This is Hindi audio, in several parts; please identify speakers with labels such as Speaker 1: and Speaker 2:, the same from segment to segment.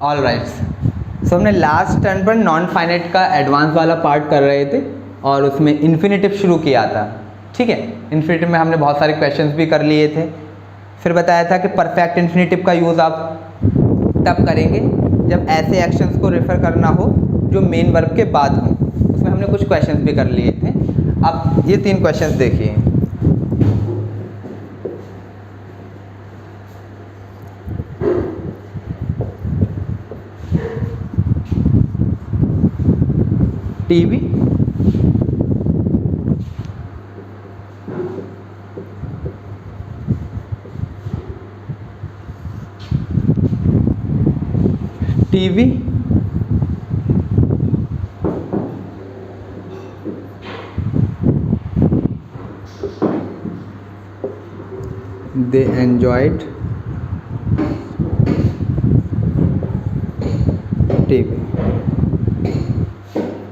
Speaker 1: All right. सो हमने लास्ट टर्न पर नॉन फाइनाइट का एडवांस वाला पार्ट कर रहे थे और उसमें इन्फिनेटिव शुरू किया था, ठीक है। इन्फिनेटिव में हमने बहुत सारे क्वेश्चंस भी कर लिए थे। फिर बताया था कि परफेक्ट इन्फिनेटिव का यूज़ आप तब करेंगे जब ऐसे एक्शंस को रेफर करना हो जो मेन वर्ब के बाद हो। उसमें हमने कुछ क्वेश्चंस भी कर लिए थे। अब ये 3 क्वेश्चंस देखिए। TV TV they enjoyed TV।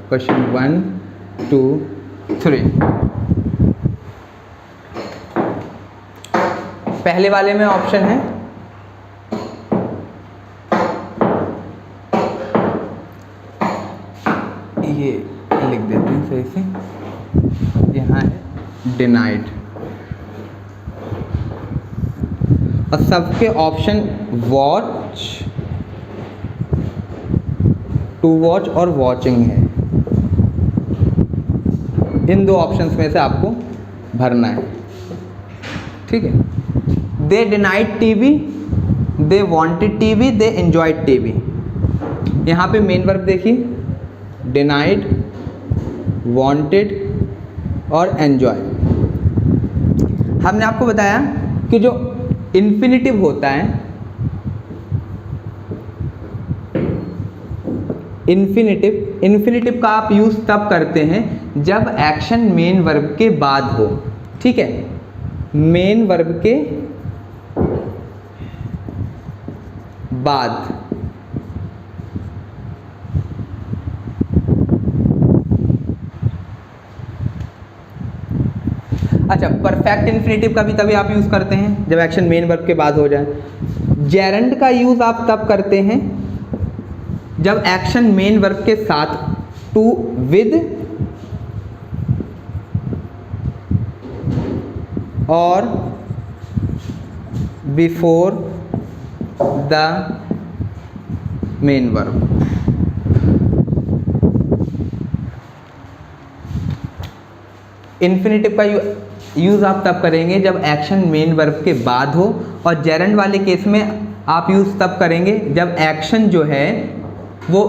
Speaker 1: Question 1 2 3। पहले वाले में ऑप्शन है ये लिख देते हैं सही से, यहाँ है डिनाइड और सबके ऑप्शन वॉच, टू वॉच और वॉचिंग है। इन 2 ऑप्शंस में से आपको भरना है, ठीक है। दे denied TV, they wanted TV, they enjoyed TV. यहाँ पे मेन वर्ब देखिए, डिनाइड, वांटेड और एंजॉय। हमने आपको बताया कि जो इन्फिनेटिव होता है, इन्फिनेटिव का आप यूज़ तब करते हैं जब एक्शन मेन वर्ब के बाद हो, ठीक है। मेन वर्ब के बाद। अच्छा, परफेक्ट इन्फिनेटिव का भी तभी आप यूज़ करते हैं जब एक्शन मेन वर्ब के बाद हो जाए। जेरंड का यूज़ आप तब करते हैं जब एक्शन मेन वर्ब के साथ टू विद और before the main verb. Infinitive का यूज़ आप तब करेंगे जब एक्शन मेन वर्ब के बाद हो, और जेरंड वाले केस में आप यूज़ तब करेंगे जब एक्शन जो है वो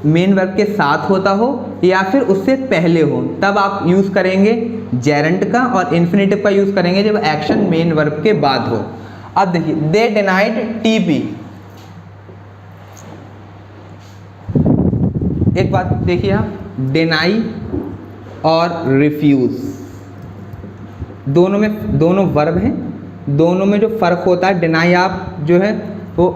Speaker 1: मेन वर्ब के साथ होता हो या फिर उससे पहले हो, तब आप यूज़ करेंगे जेरंड का। और इन्फिनेटिव का यूज़ करेंगे जब एक्शन मेन वर्ब के बाद हो। अब देखिए, दे डिनाइड टीवी। एक बात देखिए आप, डिनाई और रिफ्यूज़ दोनों वर्ब हैं, दोनों में जो फ़र्क होता है, डिनाई आप जो है वो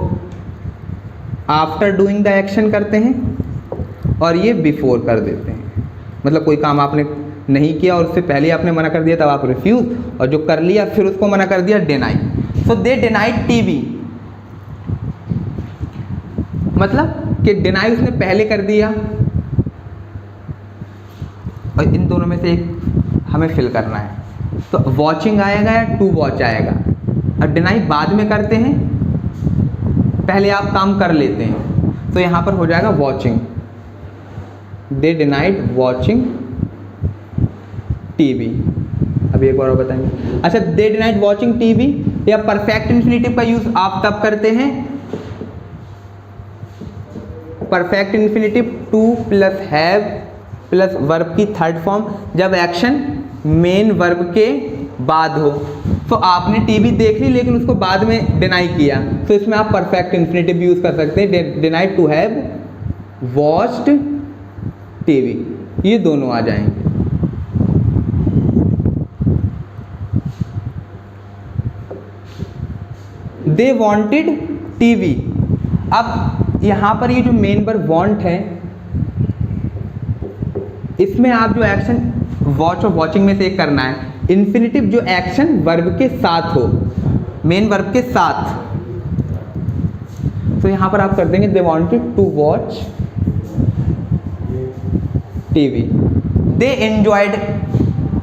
Speaker 1: आफ्टर डूइंग द एक्शन करते हैं और ये बिफोर कर देते हैं। मतलब कोई काम आपने नहीं किया और उससे पहले आपने मना कर दिया तब आप रिफ्यूज़, और जो कर लिया फिर उसको मना कर दिया डिनाई। सो दे डिनाइड टीवी, मतलब कि डिनाई उसने पहले कर दिया और इन दोनों में से एक हमें फिल करना है। तो वॉचिंग आएगा या टू वॉच आएगा। अब डिनाई बाद में करते हैं, पहले आप काम कर लेते हैं, तो यहाँ पर हो जाएगा वॉचिंग। दे डिनाइड वॉचिंग टीवी। अब एक बार और बताएंगे। अच्छा, दे डिनाइड वॉचिंग टीवी या परफेक्ट इन्फिनेटिव का यूज़ आप तब करते हैं, perfect infinitive two plus have plus verb की थर्ड फॉर्म, जब एक्शन मेन वर्ब के बाद हो। तो आपने टीवी देख ली लेकिन उसको बाद में डिनाई किया, तो इसमें आप परफेक्ट इन्फिनेटिव यूज़ कर सकते हैं, denied to have watched TV, ये दोनों आ जाएंगे। They wanted TV. अब यहाँ पर ये जो मेन वर्ब वांट है, इसमें आप जो एक्शन वॉच और वॉचिंग में से एक करना है। इन्फिनेटिव जो एक्शन वर्ब के साथ हो, मेन वर्ब के साथ, तो तो यहाँ पर आप कर देंगे they wanted to watch TV, they enjoyed.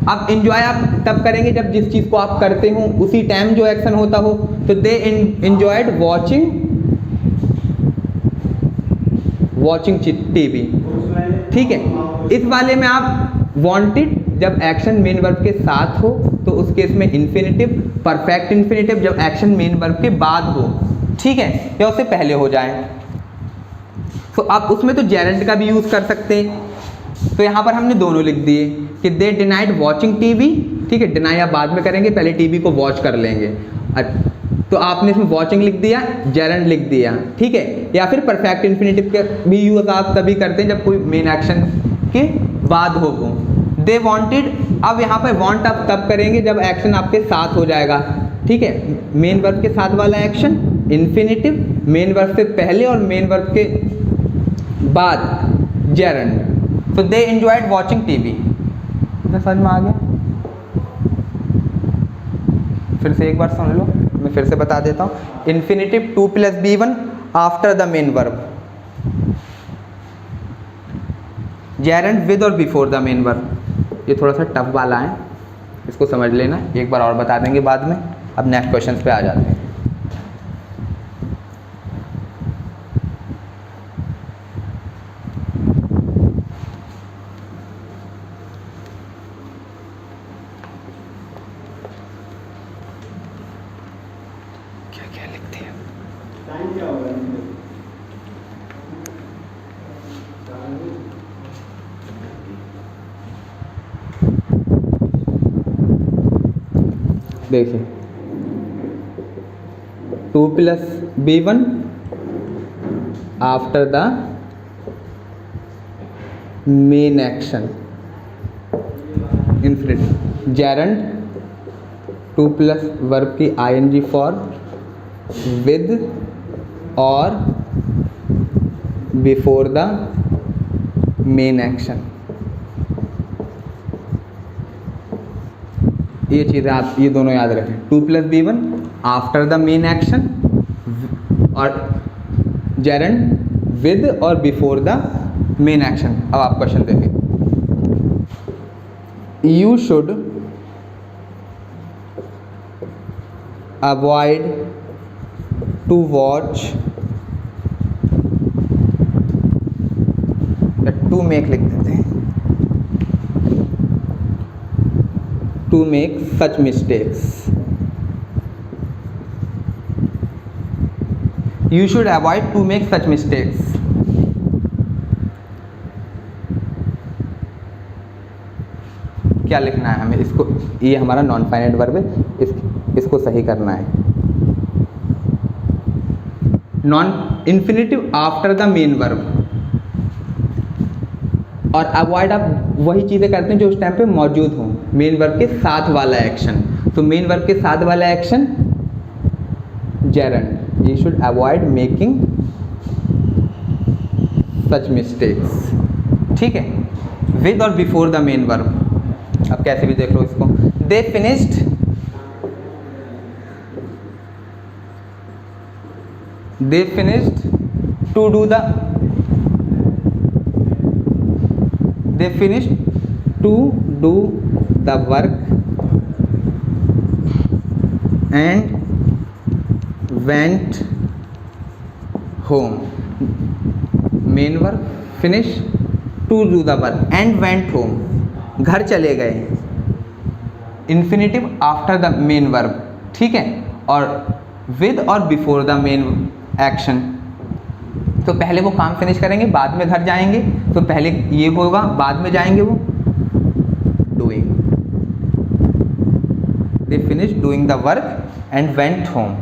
Speaker 1: अब एंजॉय आप तब करेंगे जब जिस चीज़ को आप करते हो उसी टाइम जो एक्शन होता हो, तो दे एंजॉयड वॉचिंग टीवी। ठीक है, इस वाले में आप वांटेड जब एक्शन मेन वर्ब के साथ हो तो उस केस में इन्फिनिटिव, परफेक्ट इन्फिनिटिव जब एक्शन मेन वर्ब के बाद हो, ठीक है, या उससे पहले हो जाए। तो आप उसमें तो जेरेंट का भी यूज़ कर सकते हैं। तो यहाँ पर हमने दोनों लिख दिए कि दे डिनाइड वॉचिंग टीवी। ठीक है, डिनाई आप बाद में करेंगे, पहले टीवी को वॉच कर लेंगे। तो आपने इसमें वॉचिंग लिख दिया, जेरेंट लिख दिया, ठीक है। या फिर परफेक्ट इन्फिनिटिव के भी यूज़ आप तभी करते हैं जब कोई मेन एक्शन के बाद हो वो। दे वांटेड, अब यहाँ पर वांट आप तब करेंगे जब एक्शन आपके साथ हो जाएगा, ठीक है। मेन वर्ब के साथ वाला एक्शन इन्फिनिटिव, मेन वर्ब से पहले और मेन वर्ब के बाद जेरेंट। तो दे एंजॉयड वॉचिंग टीवी। समझ में आ गया? फिर से एक बार सुन लो, मैं फिर से बता देता हूँ। Infinitive 2 + B1 after the main verb, Geraint with और बिफोर द मेन वर्ब। ये थोड़ा सा टफ वाला है, इसको समझ लेना, एक बार और बता देंगे बाद में। अब नेक्स्ट क्वेश्चन पे आ जाते हैं। क्या क्या लिखते हैं? देखिए 2 + B1 after the main action infinitive, Geraint 2 + verb की ING फॉर्म विद और बिफोर द मेन एक्शन। ये चीज़ें आप ये दोनों याद रखें, 2 + B1 after the main action और जेरेंट विद और बिफोर द मेन एक्शन। अब आप क्वेश्चन देखें। You should avoid to watch, to make लिख देते हैं, to make such mistakes. You should avoid to make such mistakes. क्या लिखना है हमें? इसको, ये हमारा नॉन फाइनाइट वर्ब है, इसको सही करना है। Non infinitive after the main verb, और अवॉइड आप वही चीज़ें करते हैं जो उस टाइम पे मौजूद हों, मेन वर्ब के साथ वाला एक्शन। तो मेन वर्ब के साथ वाला action Geraint. You should avoid making such mistakes, ठीक है, विद और बिफोर द मेन वर्ब। अब कैसे भी देख लो इसको। They finished, they finished to do the, they finished to do the work and went home. Main verb finish to do the work and went home, घर चले गए। Infinitive after the main verb, ठीक है, और विद और बिफोर द मेन एक्शन। तो पहले वो काम फिनिश करेंगे, बाद में घर जाएंगे, तो पहले ये होगा, बाद में जाएंगे वो doing. They finish doing the work and went home.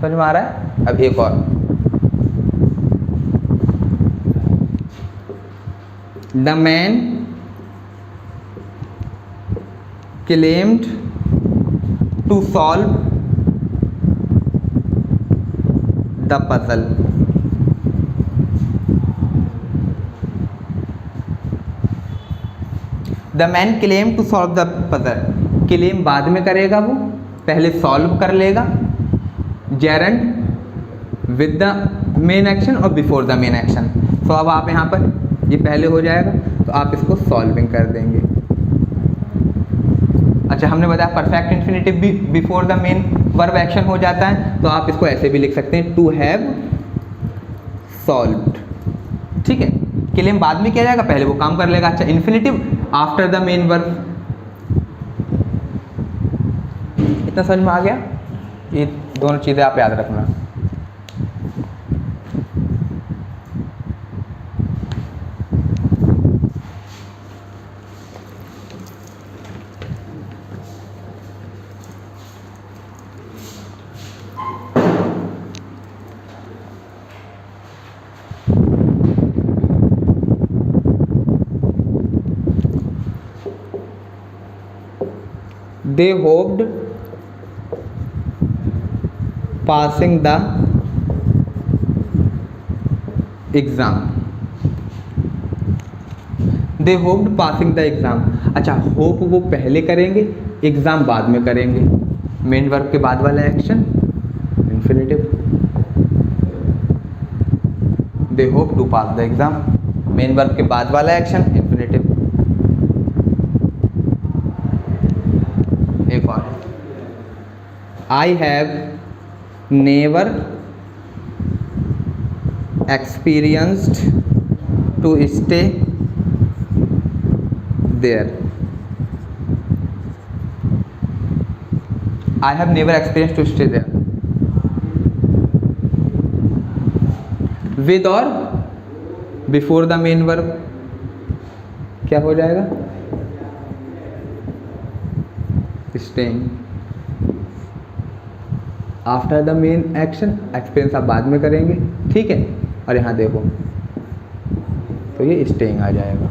Speaker 1: समझ में आ रहा है? अब एक और, the man claimed to solve the puzzle. The man claim to solve the puzzle, claim बाद में करेगा वो, पहले सॉल्व कर लेगा। Gerund with the main action और बिफोर द मेन एक्शन। तो अब आप यहाँ पर ये पहले हो जाएगा तो आप इसको सॉल्विंग कर देंगे। अच्छा, हमने बताया परफेक्ट इन्फिनेटिव भी before the main verb action हो जाता है, तो आप इसको ऐसे भी लिख सकते हैं, टू हैव सॉल्व्ड। ठीक है, क्लेम बाद में किया जाएगा, पहले वो काम कर लेगा। अच्छा, infinitive after the main verb, इतना समझ में आ गया? ये दोनों चीज़ें आप याद रखना। They hoped passing the exam. They hoped passing the exam. अच्छा, होप वो पहले करेंगे, एग्जाम बाद में करेंगे। मेन वर्ब के बाद वाला action infinitive. They hope to pass the exam. Main verb के बाद वाला एक्शन इन्फिनेटिव। एक और, I have never experienced to stay there. I have never experienced to stay there. With or before the main verb क्या हो जाएगा? Staying. After the main action, experience आप बाद में करेंगे। ठीक है, और यहाँ देखो तो ये स्टेइंग आ जाएगा।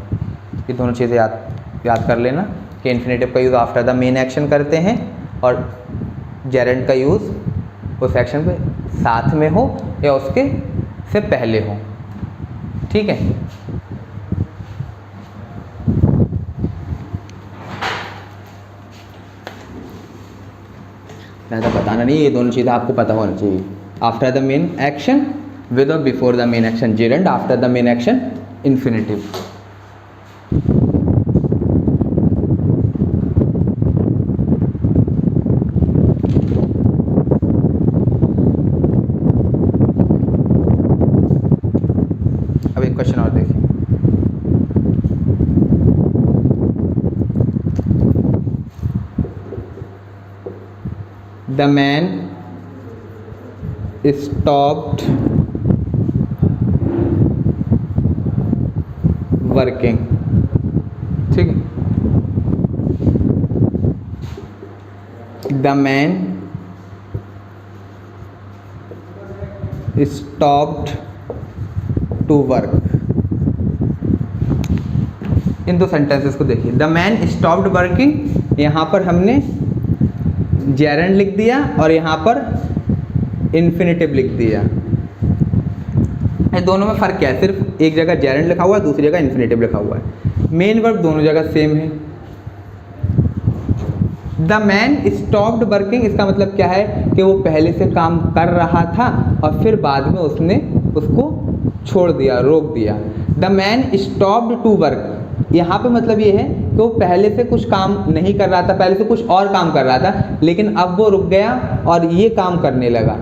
Speaker 1: ये दोनों चीज़ें याद कर लेना कि इन्फिनेटिव का use after the main action करते हैं और जेरेंड का यूज़ उस एक्शन पे साथ में हो या उसके से पहले हो। ठीक है, ज़्यादा बताना नहीं, ये दोनों चीज़ें आपको पता होना चाहिए। After the main action, with और before the main action gerund, after the main action infinitive. अब एक क्वेश्चन और देखिए, The man stopped working. ठीक है, The man stopped to work. इन दो सेंटेंसेस को देखिए। द मैन स्टॉप्ड वर्किंग, यहाँ पर हमने जेरेंड लिख दिया और यहाँ पर इन्फिनेटिव लिख दिया। दोनों में फ़र्क क्या है? सिर्फ एक जगह जेरेंड लिखा हुआ है, दूसरी जगह इन्फिनेटिव लिखा हुआ है। मेन वर्ब दोनों जगह सेम है। द मैन स्टॉप्ड वर्किंग, इसका मतलब क्या है कि वो पहले से काम कर रहा था और फिर बाद में उसने उसको छोड़ दिया, रोक दिया। The man stopped to work, यहाँ पे मतलब ये है कि वो पहले से कुछ काम नहीं कर रहा था, पहले से कुछ और काम कर रहा था, लेकिन अब वो रुक गया और ये काम करने लगा।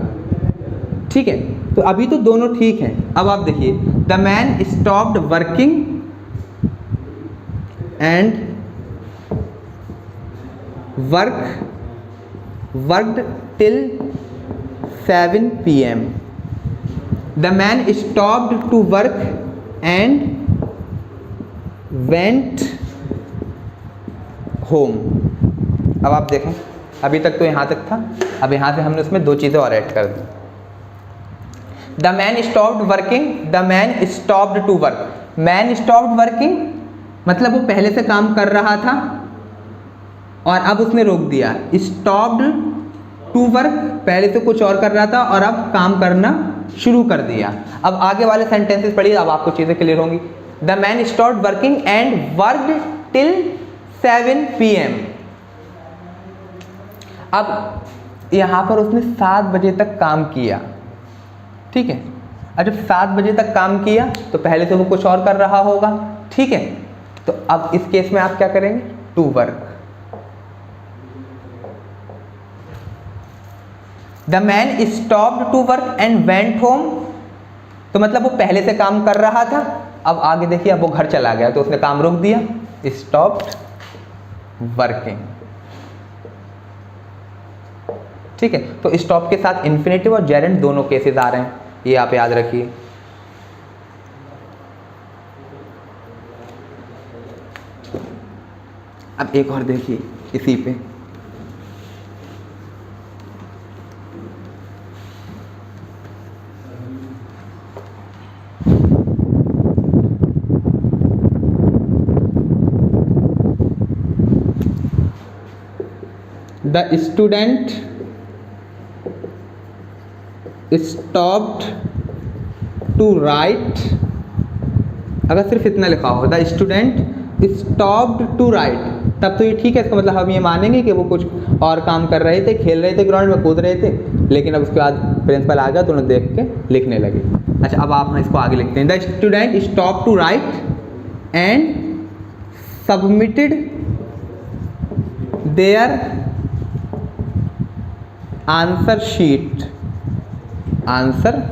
Speaker 1: ठीक है, तो अभी तो दोनों ठीक हैं। अब आप देखिए, the man stopped working and worked till 7 PM. The man stopped to work and went home. अब आप देखें, अभी तक तो यहाँ तक था, अब यहाँ से हमने उसमें दो चीज़ें और ऐड कर दी। The man stopped working, the man stopped to work. Man stopped working मतलब वो पहले से काम कर रहा था और अब उसने रोक दिया। स्टॉप्ड टू वर्क, पहले से कुछ और कर रहा था और अब काम करना शुरू कर दिया। अब आगे वाले सेंटेंसेस पढ़िए, अब आपको चीज़ें क्लियर होंगी। The man stopped working and worked till 7 PM। अब यहाँ पर उसने 7 बजे तक काम किया। ठीक है, और जब 7 बजे तक काम किया तो पहले से वो कुछ और कर रहा होगा, ठीक है। तो अब इस केस में आप क्या करेंगे, to work. The man stopped to work and went home, तो मतलब वो पहले से काम कर रहा था, अब आगे देखिए अब वो घर चला गया तो उसने काम रोक दिया, स्टॉप्ड वर्किंग, ठीक है। तो स्टॉप के साथ इंफिनिटिव और जेरेंट दोनों केसेस आ रहे हैं, ये आप याद रखिए। अब एक और देखिए इसी पे, the student stopped to write, अगर सिर्फ इतना लिखा हो the student stopped to write, तब तो ये ठीक है, इसका मतलब हम ये मानेंगे कि वो कुछ और काम कर रहे थे, खेल रहे थे, ग्राउंड में कूद रहे थे, लेकिन अब उसके बाद प्रिंसिपल आ गया तो उन्हें देख के लिखने लगे। अच्छा, अब आप इसको आगे लिखते हैं, the student stop to write and submitted their answer sheet, answer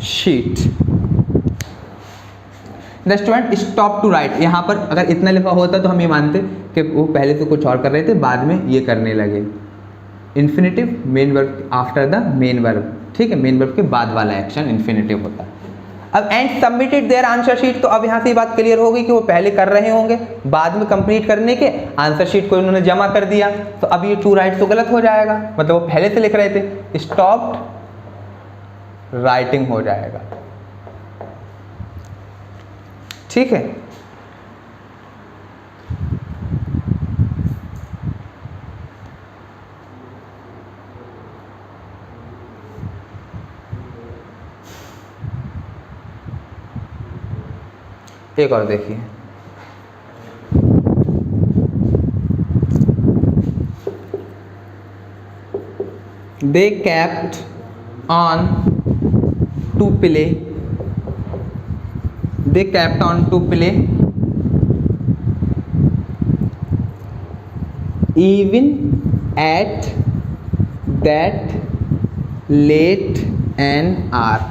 Speaker 1: sheet. The student stop to write, यहाँ पर अगर इतना लिखा होता तो हम ये मानते कि वो पहले से कुछ और कर रहे थे, बाद में ये करने लगे। Infinitive main verb after the main verb, ठीक है, मेन वर्ब के बाद वाला एक्शन इन्फिनिटिव होता है। अब and submitted their answer sheet, तो अब यहाँ से ये बात क्लियर हो गई कि वो पहले कर रहे होंगे, बाद में कंप्लीट करने के आंसर शीट को उन्होंने जमा कर दिया, तो अब ये टू राइट तो गलत हो जाएगा, मतलब वो पहले से लिख रहे थे, स्टॉप्ड राइटिंग हो जाएगा, ठीक है। एक और देखिए, दे kept on to play, they kept on to play even at that late an hour,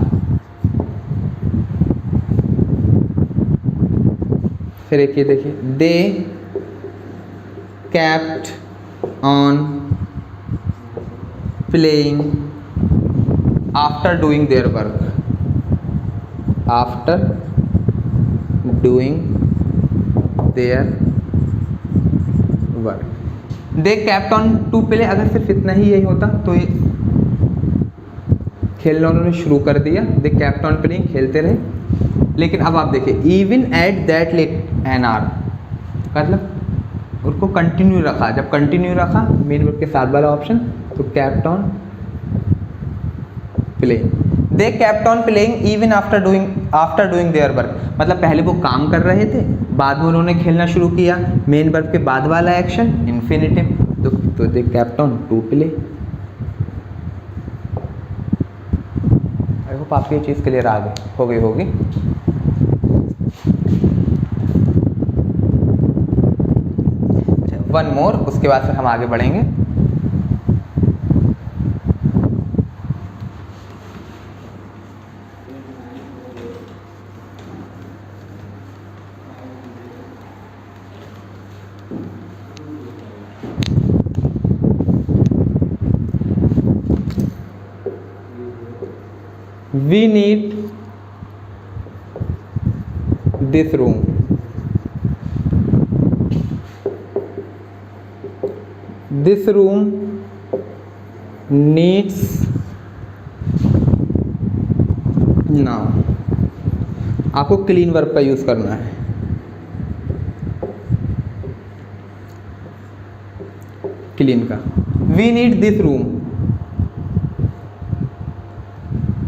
Speaker 1: फिर एक ये देखिए, दे kept on playing after doing their work, after doing their work, they kept on to play, अगर सिर्फ इतना ही यही होता तो ये खेलना उन्होंने शुरू कर दिया, they kept on playing, खेलते रहे। लेकिन अब आप देखिए, even at that late an hour, मतलब उनको कंटिन्यू रखा, जब कंटिन्यू रखा मेन वर्ब के साथ वाला ऑप्शन, तो kept on playing, they kept on playing even after doing their work, मतलब पहले वो काम कर रहे थे, बाद में उन्होंने खेलना शुरू किया, मेन वर्ब के बाद वाला एक्शन इन्फिनिटिव, तो they kept on to play। I hope आपको ये चीज़ क्लियर आ गई होगी। वन मोर, उसके बाद फिर हम आगे बढ़ेंगे। We need this room, this room needs now, आपको क्लीन वर्ब का यूज करना है, क्लीन का। We need this room,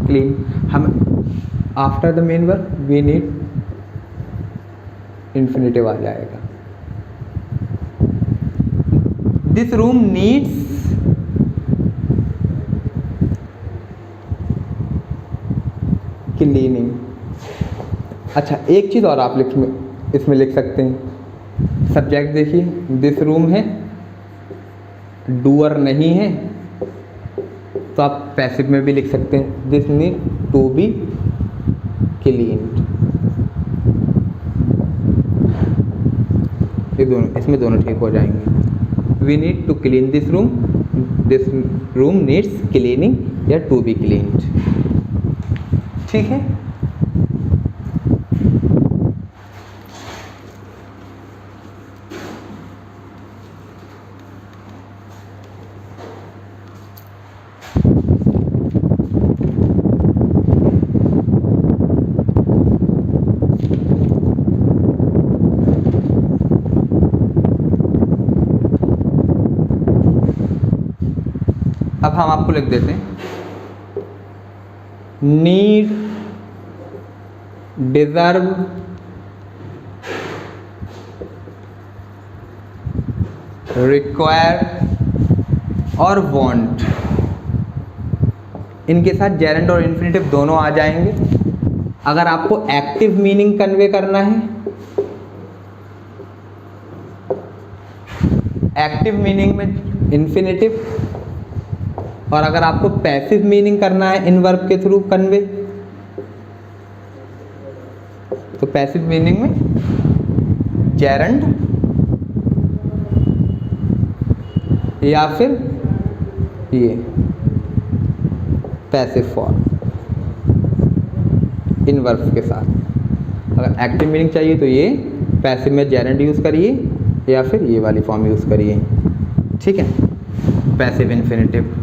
Speaker 1: clean, हम after the main verb we need infinitive आ जाएगा। This room needs cleaning. अच्छा, एक चीज़ और आप इसमें लिख सकते हैं। सब्जेक्ट देखिए, दिस रूम है, डूअर नहीं है, तो आप पैसिव में भी लिख सकते हैं, this need to be cleaned. ये दोनों, इसमें दोनों ठीक हो जाएंगे। We need to clean this room needs cleaning या टू बी क्लीन्ड। ठीक है। अब हम आपको लिख देते हैं, नीड, डिजर्व, रिक्वायर और वांट। इनके साथ जेरेंड और इन्फिनेटिव दोनों आ जाएंगे। अगर आपको एक्टिव मीनिंग कन्वे करना है, एक्टिव मीनिंग में इन्फिनेटिव, और अगर आपको पैसिव मीनिंग करना है इन वर्ब के थ्रू कन्वे, तो पैसिव मीनिंग में जेरंड या फिर ये पैसिव फॉर्म इन वर्ब्स के साथ। अगर एक्टिव मीनिंग चाहिए तो ये पैसिव में जेरंड यूज़ करिए या फिर ये वाली फॉर्म यूज़ करिए। ठीक है, पैसिव इन्फिनेटिव।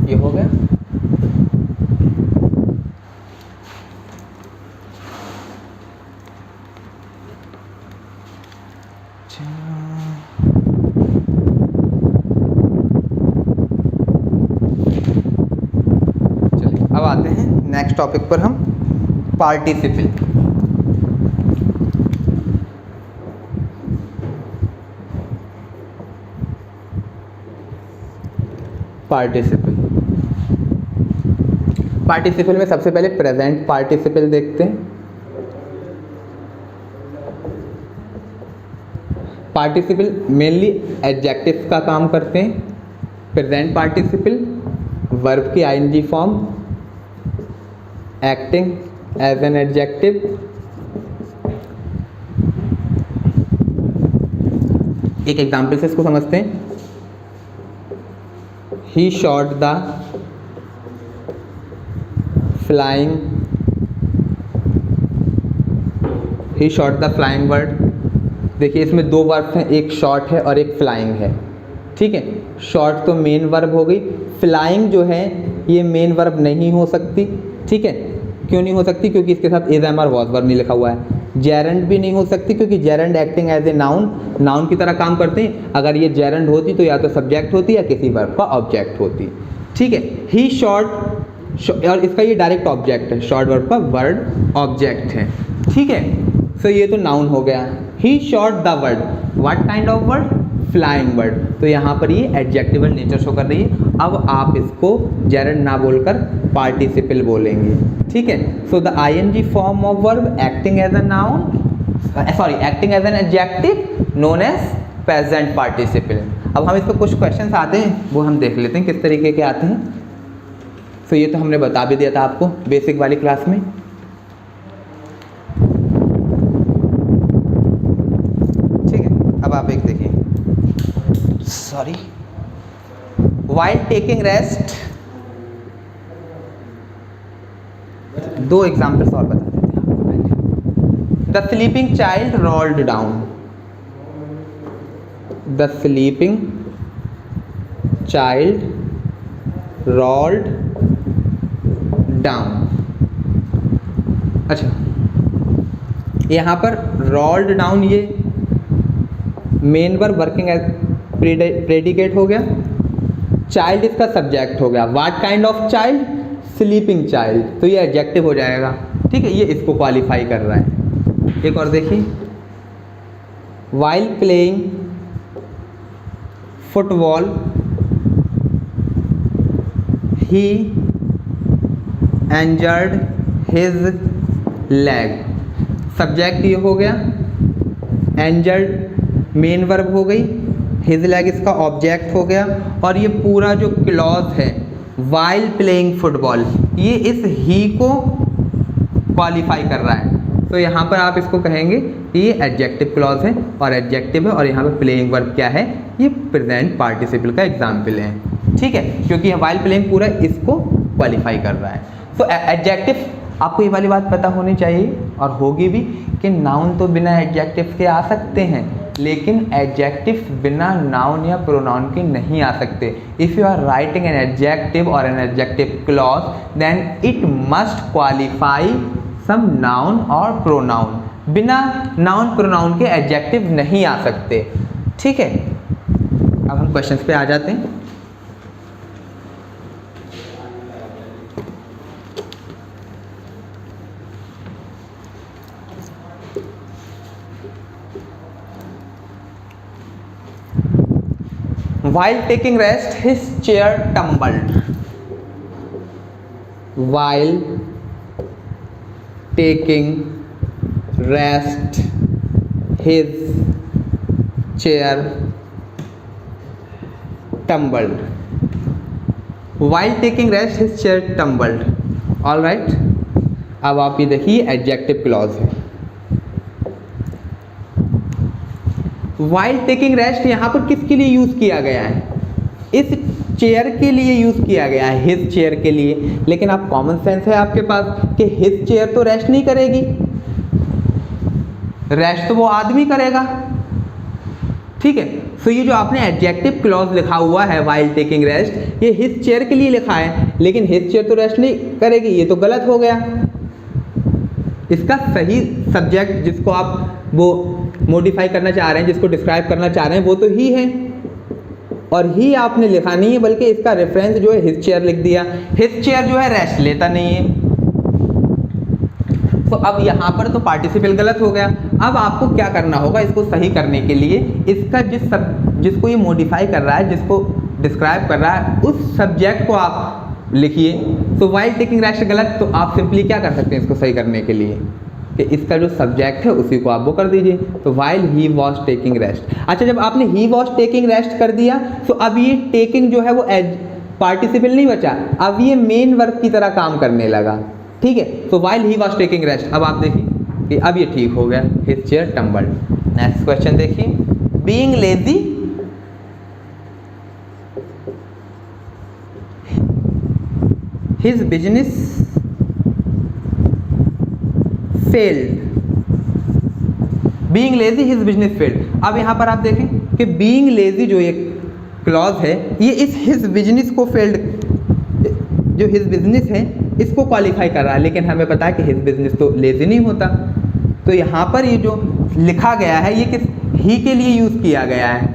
Speaker 1: ये हो गया। चलिए अब आते हैं नेक्स्ट टॉपिक पर हम, पार्टिसिपल। पार्टिसिपल में सबसे पहले प्रेजेंट पार्टिसिपल देखते हैं। पार्टिसिपल मेनली एडजेक्टिव्स का काम करते हैं। प्रेजेंट पार्टिसिपल वर्ब की ING form, acting as an adjective, एक एग्जाम्पल से इसको समझते हैं। He shot the flying, he shot the flying bird. देखिए इसमें दो वर्ब हैं, एक शॉट है और एक फ्लाइंग है। ठीक है, शॉट तो मेन वर्ब हो गई, फ्लाइंग जो है ये मेन वर्ब नहीं हो सकती। ठीक है, क्यों नहीं हो सकती? क्योंकि इसके साथ इज एम और वॉज वर्ब नहीं लिखा हुआ है। जेरंड भी नहीं हो सकती क्योंकि gerund acting as a noun की तरह काम करते हैं। अगर ये जेरंड होती तो या तो सब्जेक्ट होती या किसी वर्ब का ऑब्जेक्ट होती। ठीक है, ही शॉट, और इसका ये डायरेक्ट ऑब्जेक्ट है, शॉर्ट वर्ब का वर्ड ऑब्जेक्ट है। ठीक है, सो ये तो नाउन हो गया। He shot the word, what kind of word? Flying bird. तो यहाँ पर ये एडजेक्टिवल नेचर शो कर रही है। अब आप इसको जेरंड ना बोलकर पार्टिसिपल बोलेंगे। ठीक है, so the ING form of verb acting as a noun, sorry acting as an adjective known as present participle. अब हम इस पर कुछ क्वेश्चंस आते हैं, वो हम देख लेते हैं किस तरीके के आते हैं। तो ये तो हमने बता भी दिया था आपको बेसिक वाली क्लास में। ठीक है, अब आप एक देखिए, सॉरी, व्हाइल टेकिंग रेस्ट, दो एग्जाम्पल्स और बता देते हैं आपको पहले। The sleeping child rolled down, the sleeping child rolled down. अच्छा, यहाँ पर रोल्ड डाउन ये main verb working as predicate हो गया, चाइल्ड इसका सब्जेक्ट हो गया। What kind of child? Sleeping child, तो ये एडजेक्टिव हो जाएगा। ठीक है, ये इसको क्वालिफाई कर रहा है। एक और देखिए, व्हाइल प्लेइंग फुटबॉल ही इंजर्ड हिज लेग। सब्जेक्ट ये हो गया, इंजर्ड मेन वर्ब हो गई, हिज लेग इसका ऑब्जेक्ट हो गया, और ये पूरा जो क्लॉज है वाइल प्लेइंग फुटबॉल, ये इस ही को क्वालिफाई कर रहा है। तो यहाँ पर आप इसको कहेंगे कि ये एडजेक्टिव क्लॉज है और एडजेक्टिव है, और यहाँ पर प्लेइंग वर्ब क्या है, ये प्रेजेंट पार्टिसिपल का एग्जाम्पल है, ठीक है, क्योंकि वाइल प्लेइंग पूरा इसको क्वालिफाई कर रहा है। तो एडजेक्टिव आपको ये वाली बात पता होनी चाहिए और होगी भी कि नाउन तो बिना एडजेक्टिव के आ सकते हैं, लेकिन एडजेक्टिव बिना नाउन या प्रोनाउन के नहीं आ सकते। If you are writing an adjective और an adjective clause, then it must qualify some noun और प्रोनाउन। बिना नाउन प्रोनाउन के एडजेक्टिव नहीं आ सकते, ठीक है। अब हम क्वेश्चंस पे आ जाते हैं। While taking rest, his chair tumbled. While taking rest, his chair tumbled. While taking rest, his chair tumbled. All right. अब आप ये देखिए एडजेक्टिव क्लॉज है। वाइल टेकिंग रेस्ट यहाँ पर किसके लिए यूज़ किया गया है, इस चेयर के लिए यूज़ किया गया है, हिज चेयर के लिए। लेकिन आप कॉमन सेंस है आपके पास कि हिज चेयर तो रेस्ट नहीं करेगी, रेस्ट तो वो आदमी करेगा, ठीक है। तो ये जो आपने एडजेक्टिव क्लॉज लिखा हुआ है वाइल टेकिंग रेस्ट, ये हिज चेयर के लिए लिखा है, लेकिन हिज चेयर तो रेस्ट नहीं करेगी, ये तो गलत हो गया। इसका सही सब्जेक्ट जिसको आप वो मॉडिफाई करना चाह रहे हैं, जिसको डिस्क्राइब करना चाह रहे हैं, वो तो ही है, और ही आपने लिखा नहीं है, बल्कि इसका रेफरेंस जो है हिज चेयर लिख दिया। हिज चेयर जो है रेस्ट लेता नहीं है, तो अब यहाँ पर तो पार्टिसिपल गलत हो गया। अब आपको क्या करना होगा इसको सही करने के लिए, इसका जिसको ये मॉडिफाई कर रहा है, जिसको डिस्क्राइब कर रहा है, उस सब्जेक्ट को आप लिखिए। तो वाइल टेकिंग रेस्ट गलत, तो आप सिंपली क्या कर सकते हैं इसको सही करने के लिए कि इसका जो सब्जेक्ट है उसी को आप वो कर दीजिए। तो while he was taking rest. अच्छा, जब आपने ही वॉज टेकिंग रेस्ट कर दिया, तो अब ये टेकिंग जो है वो पार्टिसिपल नहीं बचा, अब ये मेन वर्ब की तरह काम करने लगा, ठीक है। तो while he was taking rest, अब आप देखिए कि अब ये ठीक हो गया, his chair tumbled. Next question देखिए, being lazy his business failed. Being lazy his business failed. अब यहाँ पर आप देखें कि बीइंग लेजी जो ये क्लॉज है, ये इस हिज बिजनेस को फेल्ड, जो हिज बिजनेस है इसको क्वालिफाई कर रहा है, लेकिन हमें पता है कि हिज बिजनेस तो लेजी नहीं होता। तो यहाँ पर ये जो लिखा गया है ये किस ही के लिए यूज़ किया गया है,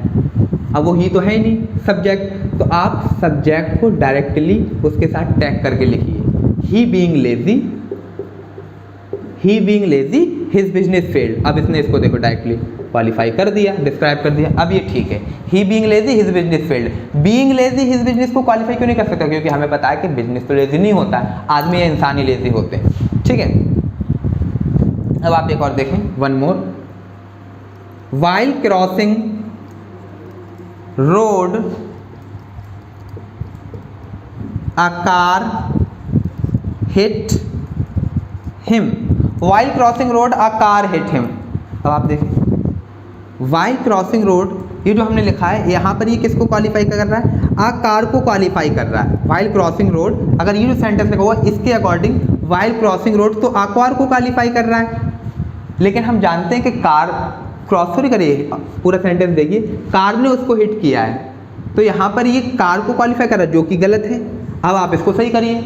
Speaker 1: अब वो ही तो है ही नहीं सब्जेक्ट, तो आप सब्जेक्ट को डायरेक्टली उसके साथ टैग करके लिखिए, he being lazy, he being lazy his business failed. अब इसने इसको देखो डायरेक्टली क्वालिफाई कर दिया, डिस्क्राइब कर दिया, अब ये ठीक है। He being lazy his business failed. Being lazy his business को क्वालिफाई क्यों नहीं कर सकता, क्योंकि हमें पता है कि बिजनेस तो लेजी नहीं होता, आदमी या इंसान ही लेजी होते हैं, ठीक है। अब आप एक और देखें, one more, while crossing road a car hit him. While crossing road a car hit him. अब आप देखें while crossing road, ये जो हमने लिखा है यहाँ पर ये किसको क्वालिफाई कर रहा है, a car को क्वालिफाई कर रहा है। while crossing road, अगर ये जो सेंटेंस लिखा हुआ इसके अकॉर्डिंग while crossing road तो a car को क्वालिफाई कर रहा है, लेकिन हम जानते हैं कि कार क्रॉस थोड़ी करिए, पूरा सेंटेंस देखिए, कार ने उसको हिट किया है, तो यहाँ पर ये कार को क्वालिफाई कर रहा है, जो कि गलत है। अब आप इसको सही करिए।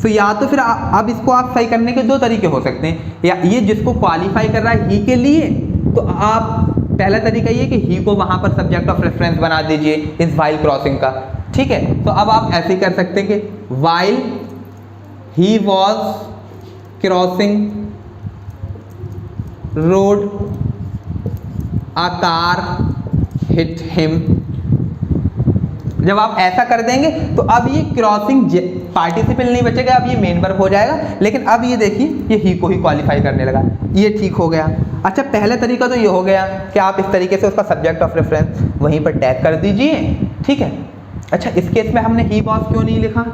Speaker 1: तो या तो फिर अब इसको आप सही करने के दो तरीके हो सकते हैं, या ये जिसको क्वालिफाई कर रहा है ही के लिए, तो आप पहला तरीका ये कि ही को वहाँ पर सब्जेक्ट ऑफ रेफरेंस बना दीजिए इस वाइल क्रॉसिंग का, ठीक है। तो अब आप ऐसे ही कर सकते हैं कि while he was crossing road a car hit him, जब आप ऐसा कर देंगे तो अब ये क्रॉसिंग पार्टिसिपल नहीं बचेगा, अब ये मेन वर्ब हो जाएगा। लेकिन अब ये देखिए ये ही को ही क्वालिफाई करने लगा, ये ठीक हो गया। अच्छा पहला तरीका तो ये हो गया कि आप इस तरीके से उसका सब्जेक्ट ऑफ रेफरेंस वहीं पर टैग कर दीजिए, ठीक है। अच्छा इस केस में हमने ही वॉज क्यों नहीं लिखा,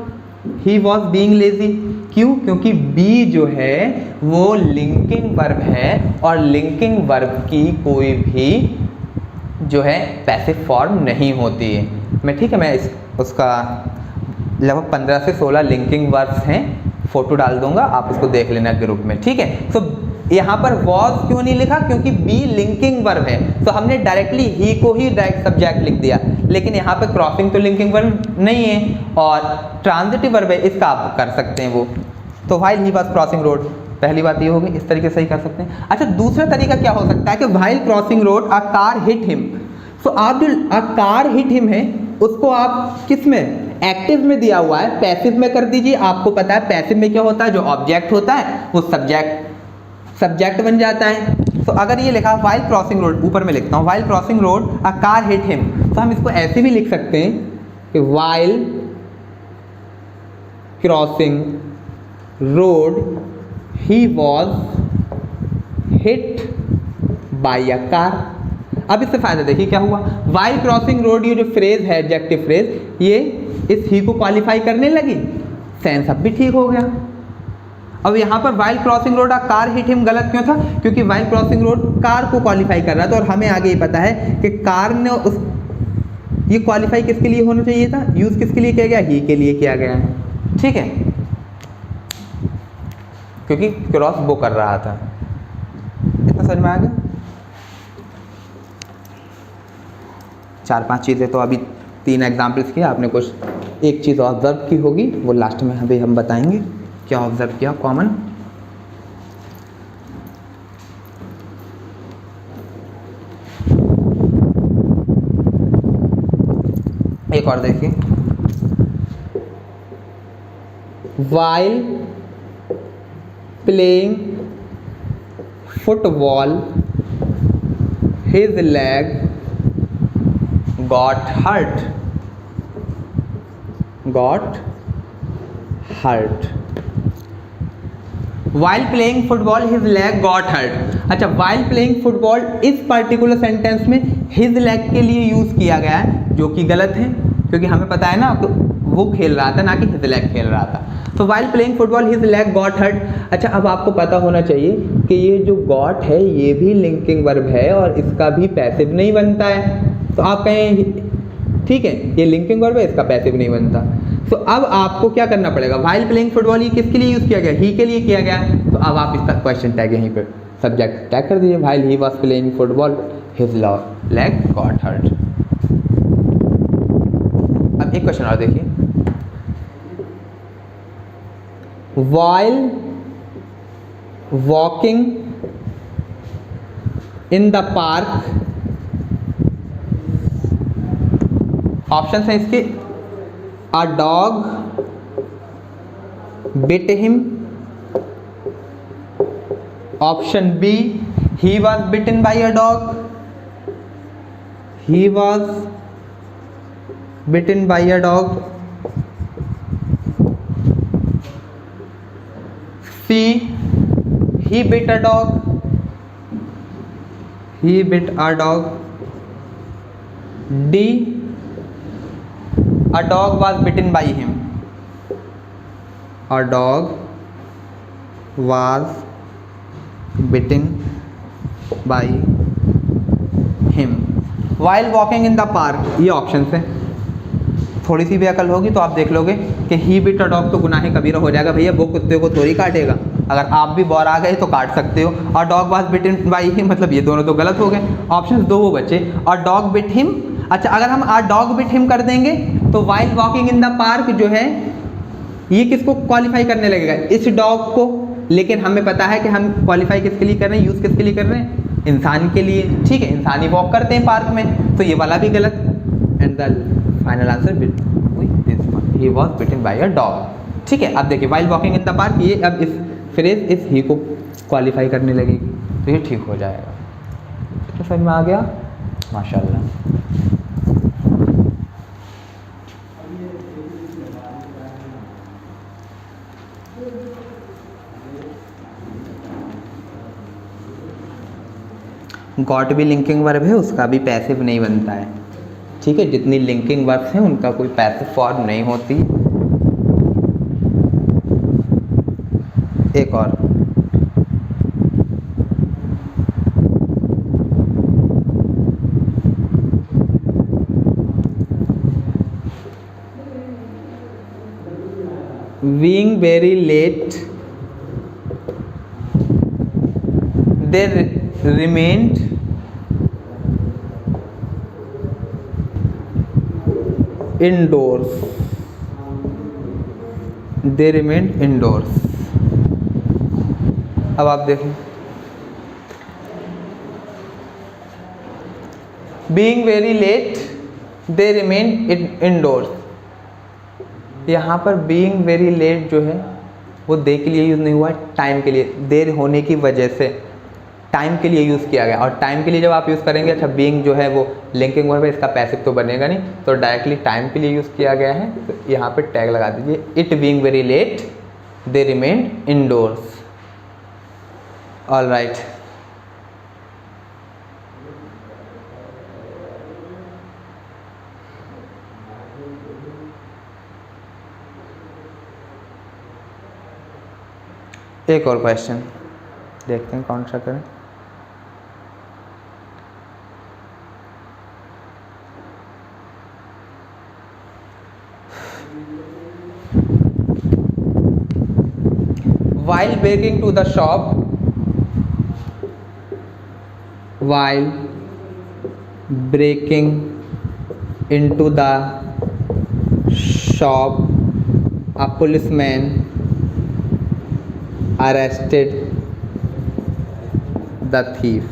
Speaker 1: ही वॉज बीइंग लेजी, क्यों? क्योंकि बी जो है वो लिंकिंग वर्ब है और लिंकिंग वर्ब की कोई भी जो है पैसिव फॉर्म नहीं होती है। मैं ठीक है मैं उसका लगभग 15 से 16 लिंकिंग वर्ब्स हैं, फोटो डाल दूंगा, आप उसको देख लेना ग्रुप में, ठीक है। तो यहाँ पर वॉज क्यों नहीं लिखा, क्योंकि बी लिंकिंग वर्ब है, तो हमने डायरेक्टली ही को ही डायरेक्ट सब्जेक्ट लिख दिया। लेकिन यहाँ पे क्रॉसिंग तो लिंकिंग वर्ब नहीं है और ट्रांजिटिव वर्ब है, इसका आप कर सकते हैं वो। तो while he was crossing road, पहली बात ये होगी, इस तरीके से ही कर सकते हैं। अच्छा दूसरा तरीका क्या हो सकता है कि while crossing road a car hit him, तो आप जो अ कार हिट हिम है उसको आप किस में, एक्टिव में दिया हुआ है, पैसिव में कर दीजिए। आपको पता है पैसिव में क्या होता है, जो ऑब्जेक्ट होता है वो सब्जेक्ट बन जाता है। तो अगर ये लिखा व्हाइल क्रॉसिंग रोड, ऊपर में लिखता हूँ while crossing road a car hit him, तो हम इसको ऐसे भी लिख सकते हैं कि while crossing road he was hit by a car. अब इससे फायदा देखिए क्या हुआ, व्हाइल क्रॉसिंग रोड ये जो फ्रेज है एडजेक्टिव फ्रेज, ये इस ही को क्वालिफाई करने लगी, सेंस अब भी ठीक हो गया। अब यहाँ पर while crossing road car hit him गलत क्यों था, क्योंकि व्हाइल क्रॉसिंग रोड कार को क्वालिफाई कर रहा था और हमें आगे ये पता है कि कार ने उस ये क्वालिफाई किसके लिए होना चाहिए था, यूज किसके लिए किया गया, ही के लिए किया गया है, ठीक है, क्योंकि क्रॉस वो कर रहा था। इतना समझ में आ गया। 4-5 चीज़ें तो अभी 3 एग्जाम्पल्स किया आपने, कुछ एक चीज़ ऑब्जर्व की होगी वो लास्ट में अभी हम बताएंगे क्या ऑब्जर्व किया कॉमन। एक और देखिए, while playing football his leg got hurt while playing football his leg got hurt। अच्छा while playing football इस पर्टिकुलर सेंटेंस में his leg के लिए यूज किया गया है, जो कि गलत है, क्योंकि हमें पता है ना वो खेल रहा था ना कि his leg खेल रहा था। तो while playing football his leg got hurt। अच्छा अब आपको पता होना चाहिए कि ये जो got है ये भी लिंकिंग वर्ब है और इसका भी पैसिव नहीं बनता है। तो आप कहें ठीक है ये लिंकिंग वर्ब है, इसका पैसिव नहीं बनता। तो अब आपको क्या करना पड़ेगा, व्हाइल प्लेइंग फुटबॉल ये किसके लिए यूज किया गया, ही के लिए किया गया। तो अब आप इसका क्वेश्चन टैग यहीं पे सब्जेक्ट टैग कर दीजिए, while he was playing football his leg got hurt. अब एक क्वेश्चन और देखिए, while walking in the park, option है इसके, a dog bit him, option B he was bitten by a dog, he was bitten by a dog, C he bit a dog, he bit a dog, D a dog was bitten by him, a dog was bitten by him while walking in the park। ये ऑप्शन है, थोड़ी सी भी अकल होगी तो आप देख लोगे कि ही बिट अ डॉग तो गुनाह कबीरा हो जाएगा भैया, वो कुत्ते को थोड़ी काटेगा, अगर आप भी बौर आ गए तो काट सकते हो। और dog was bitten by him मतलब ये दोनों तो गलत हो गए, ऑप्शन 2 वो बचे, और डॉग बिट हिम। अच्छा अगर हम आ डॉग बिट हिम कर देंगे तो while walking in the park जो है ये किसको क्वालिफाई करने लगेगा, इस डॉग को। लेकिन हमें पता है कि हम क्वालिफाई किसके लिए कर रहे हैं, यूज़ किसके लिए कर रहे हैं, इंसान के लिए, ठीक है, इंसान ही वॉक करते हैं पार्क में, तो ये वाला भी गलत। And the final answer he was bitten by a dog, ठीक है। अब देखिए while walking in the park, ये अब इस फ्रेज इस ही को क्वालिफाई करने लगेगी, तो ये ठीक हो जाएगा। तो समझ में आ गया, माशाल्लाह। गॉट भी लिंकिंग वर्ब है, उसका भी पैसिव नहीं बनता है, ठीक है। जितनी लिंकिंग वर्ब्स हैं उनका कोई पैसिव फॉर्म नहीं होती। एक और, being very late they remained indoors, they remained indoors। अब आप देखें, being very late they remained indoors, यहाँ पर being very late जो है वो दे के लिए यूज़ नहीं हुआ, टाइम के लिए, देर होने की वजह से टाइम के लिए यूज़ किया गया। और टाइम के लिए जब आप यूज़ करेंगे, अच्छा बीइंग जो है वो लिंकिंग वर्ब है, इसका पैसिव तो बनेगा नहीं, तो डायरेक्टली टाइम के लिए यूज़ किया गया है, तो यहाँ पे टैग लगा दीजिए, it being very late they remained indoors. All right, एक और क्वेश्चन देखते हैं कौन सा करें। While breaking to the shop, while breaking into the shop, a policeman arrested the thief।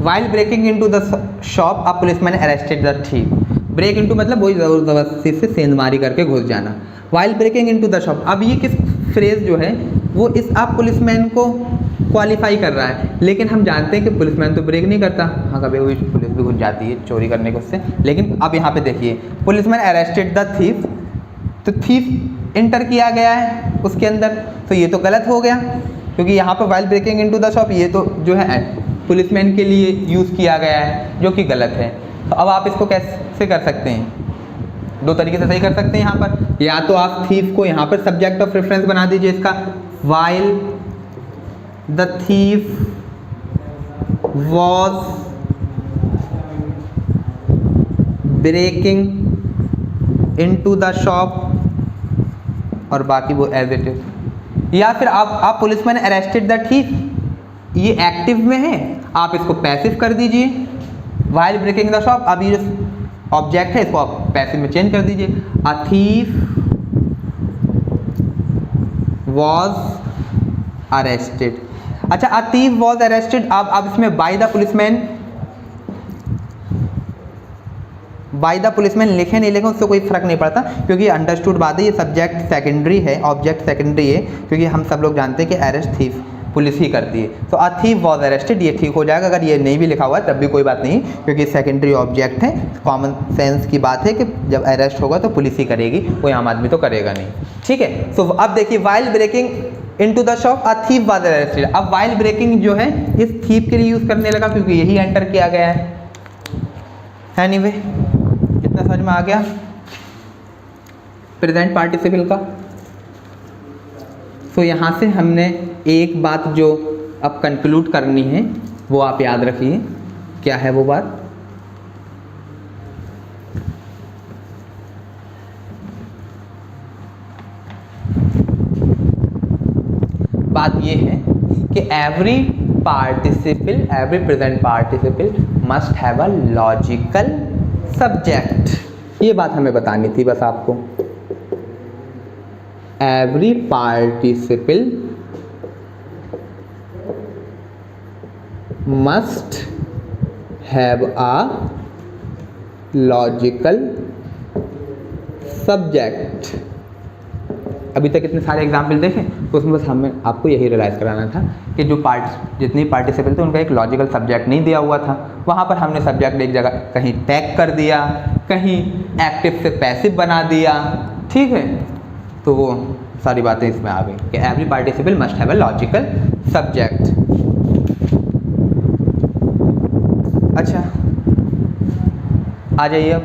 Speaker 1: While breaking into the shop, a policeman arrested the thief। Break into मतलब वही ज़बरदस्ती से सेंधमारी करके घुस जाना। While breaking into the shop, अब ये किस फ्रेज जो है वो इस आप पुलिसमैन को क्वालिफाई कर रहा है, लेकिन हम जानते हैं कि पुलिसमैन तो ब्रेक नहीं करता। हाँ, कभी कभी पुलिस भी घुस जाती है चोरी करने को उससे, लेकिन अब यहाँ पे देखिए पुलिसमैन अरेस्टेड द थीफ, तो थीफ इंटर किया गया है उसके अंदर, तो ये तो गलत हो गया, क्योंकि यहाँ पर while breaking into the shop ये तो जो है पुलिसमैन के लिए यूज़ किया गया है, जो कि गलत है। तो अब आप इसको कैसे कर सकते हैं, दो तरीके से सही कर सकते हैं यहाँ पर, या तो आप थीफ को यहाँ पर सब्जेक्ट ऑफ रेफरेंस बना दीजिए इसका, while the thief was breaking into the shop, और बाकी वो एज इट इज। या फिर आप पुलिसमैन अरेस्टेड द थीफ, ये एक्टिव में है, आप इसको पैसिव कर दीजिए, वाइल ब्रेकिंग द शॉप, अब ये जो ऑब्जेक्ट है इसको आप पैसिव में चेंज कर दीजिए, अ थीफ वॉज अरेस्टेड। अच्छा, अ थीफ वॉज अरेस्टेड, अब इसमें by the policeman, by the policeman लिखे नहीं लिखे उससे कोई फर्क नहीं पड़ता, क्योंकि अंडरस्टूड बात है, ये सब्जेक्ट सेकेंडरी है, ऑब्जेक्ट सेकेंडरी है, क्योंकि हम सब लोग जानते हैं कि अरेस्ट थीफ पुलिस ही करती है। तो अ थीफ वॉज अरेस्टेड ये ठीक हो जाएगा, अगर ये नहीं भी लिखा हुआ है तब भी कोई बात नहीं, क्योंकि सेकेंडरी ऑब्जेक्ट है, कॉमन सेंस की बात है कि जब अरेस्ट होगा तो पुलिस ही करेगी, कोई आम आदमी तो करेगा नहीं, ठीक है। सो अब देखिए, while breaking into the shop a thief was arrested, अब वाइल ब्रेकिंग जो है इस थीफ के लिए यूज़ करने लगा, क्योंकि यही एंटर किया गया है। एनीवे, कितना समझ में आ गया प्रेजेंट पार्टिसिपल का। तो यहाँ से हमने एक बात जो अब कंक्लूड करनी है वो आप याद रखिए, क्या है वो बात, बात ये है कि every participle, every present participle must have a logical subject, ये बात हमें बतानी थी बस आपको। Every participle must have a logical subject. अभी तक इतने सारे एग्जाम्पल देखें तो उसमें बस हमें आपको यही रियलाइज़ कराना था कि जो जितनी पार्टिसिपल थे उनका एक लॉजिकल सब्जेक्ट नहीं दिया हुआ था, वहाँ पर हमने सब्जेक्ट एक जगह कहीं टैग कर दिया, कहीं एक्टिव से पैसिव बना दिया, ठीक है। तो वो सारी बातें इसमें आ गई कि every participle must have a logical subject. अच्छा आ जाइए अब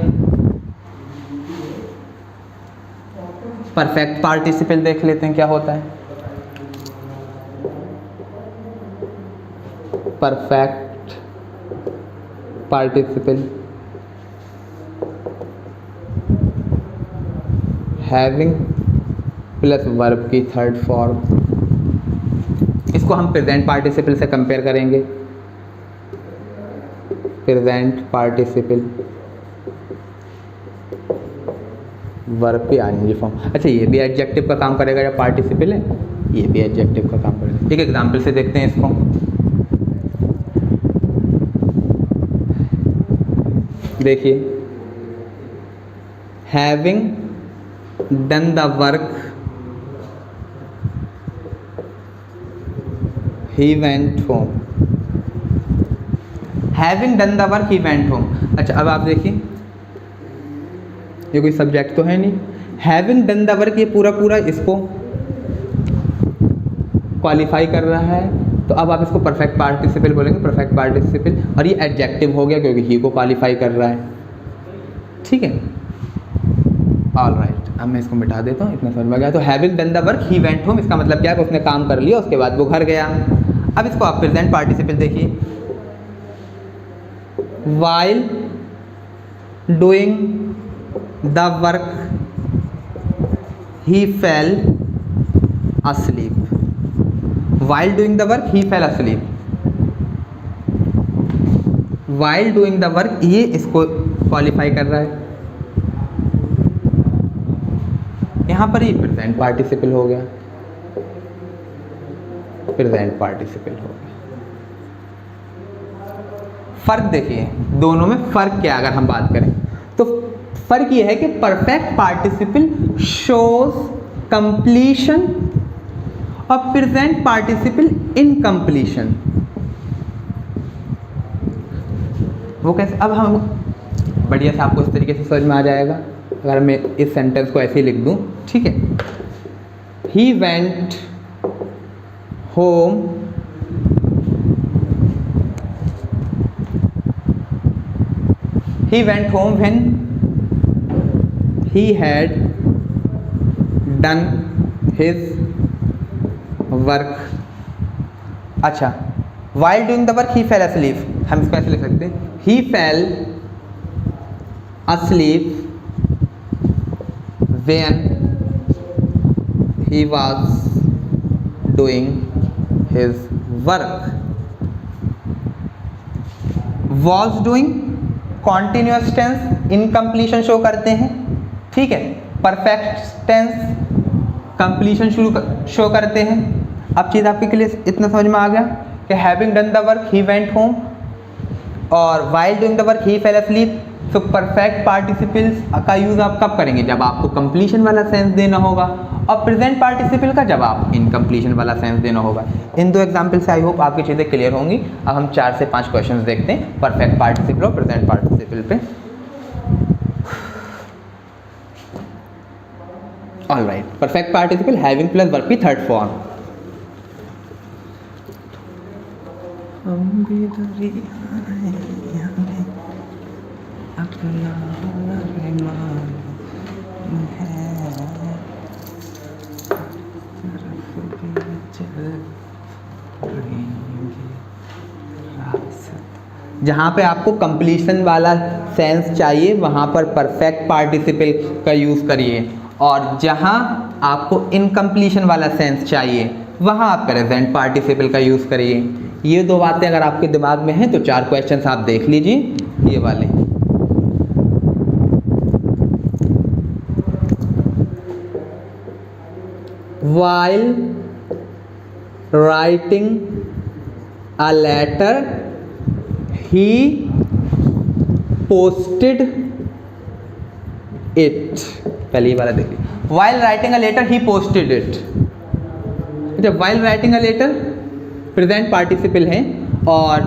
Speaker 1: परफेक्ट पार्टिसिपल देख लेते हैं क्या होता है। Perfect participle having plus verb की थर्ड फॉर्म। इसको हम प्रेजेंट पार्टिसिपल से कंपेयर करेंगे। प्रेजेंट पार्टिसिपल वर्ब की आईएनजी फॉर्म। अच्छा ये भी एडजेक्टिव का काम करेगा या पार्टिसिपल है, ये भी एडजेक्टिव का काम करेगा। एक एग्जांपल से देखते हैं इसको। देखिए having done the work he went home. Having done the work he went home. अच्छा अब आप देखिए ये कोई सब्जेक्ट तो है नहीं। हैविंग डन द वर्क ये पूरा पूरा इसको क्वालिफाई कर रहा है, तो अब आप इसको परफेक्ट पार्टिसिपल बोलेंगे, परफेक्ट पार्टिसिपल। और ये एडजेक्टिव हो गया क्योंकि ही को क्वालिफाई कर रहा है। ठीक है ऑल राइट, अब मैं इसको मिटा देता हूँ, इतना समझ में गया। तो having done the work he went home, इसका मतलब क्या है कि उसने काम कर लिया उसके बाद वो घर गया। अब इसको आप प्रेजेंट पार्टिसिपल देखिए। While doing the work he fell asleep। while doing the work he fell asleep। while doing the work ये इसको क्वालिफाई कर रहा है, यहां पर ही प्रेजेंट पार्टिसिपल हो गया, प्रेजेंट पार्टिसिपल हो गया। फर्क देखिए दोनों में, फर्क क्या अगर हम बात करें तो फर्क ये है कि परफेक्ट पार्टिसिपल शोज कंप्लीशन और प्रेजेंट पार्टिसिपल इनकम्प्लीशन। वो कैसे, अब हम बढ़िया से आपको इस तरीके से समझ में आ जाएगा अगर मैं इस सेंटेंस को ऐसे ही लिख दूं। ठीक है ही went home he went home when he had done his work। अच्छा while doing the work he fell asleep, हम इसको ऐसे लिख सकते हैं he fell asleep when he was doing his work। was doing continuous tense incompletion show करते हैं। ठीक है परफेक्ट टेंस कंप्लीशन शो करते हैं। अब चीज़ आपके लिए इतना समझ में आ गया कि having done the work he went home और while doing the work he fell asleep। तो परफेक्ट पार्टिसिपल्स का यूज़ आप कब करेंगे, जब आपको कंप्लीशन वाला सेंस देना होगा, और प्रेजेंट पार्टिसिपल का जब आप इनकम्प्लीशन वाला सेंस देना होगा। इन दो एग्जाम्पल से आई होप आपकी चीज़ें क्लियर होंगी। अब हम 4 से 5 क्वेश्चंस देखते हैं परफेक्ट पार्टिसिपल और प्रेजेंट पार्टिसिपल पे। All right perfect participle having plus verb की थर्ड फॉर्म। जहाँ पे आपको कंप्लीशन वाला सेंस चाहिए वहाँ पर परफेक्ट पार्टिसिपल का यूज़ करिए, और जहाँ आपको इनकम्प्लीशन वाला सेंस चाहिए वहाँ आप प्रेजेंट पार्टिसिपल का यूज़ करिए। ये दो बातें अगर आपके दिमाग में हैं तो 4 क्वेश्चंस आप देख लीजिए ये वाले। While writing a letter he posted it। पहले ही वाला देखिए while writing a letter he posted it। जब while writing a letter present participle है और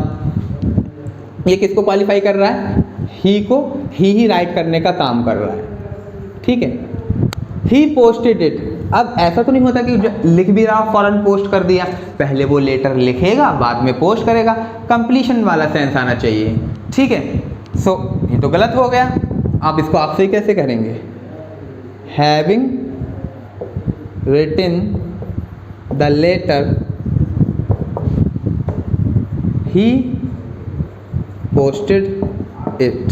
Speaker 1: ये किसको क्वालिफाई कर रहा है, ही को, ही राइट करने का काम कर रहा है। ठीक है ही पोस्टेड इट। अब ऐसा तो नहीं होता कि लिख भी रहा फौरन पोस्ट कर दिया, पहले वो लेटर लिखेगा बाद में पोस्ट करेगा, कंप्लीशन वाला सेंस आना चाहिए, ठीक है। सो ये तो गलत हो गया। आप इसको आपसे कैसे करेंगे, having written the letter he posted it.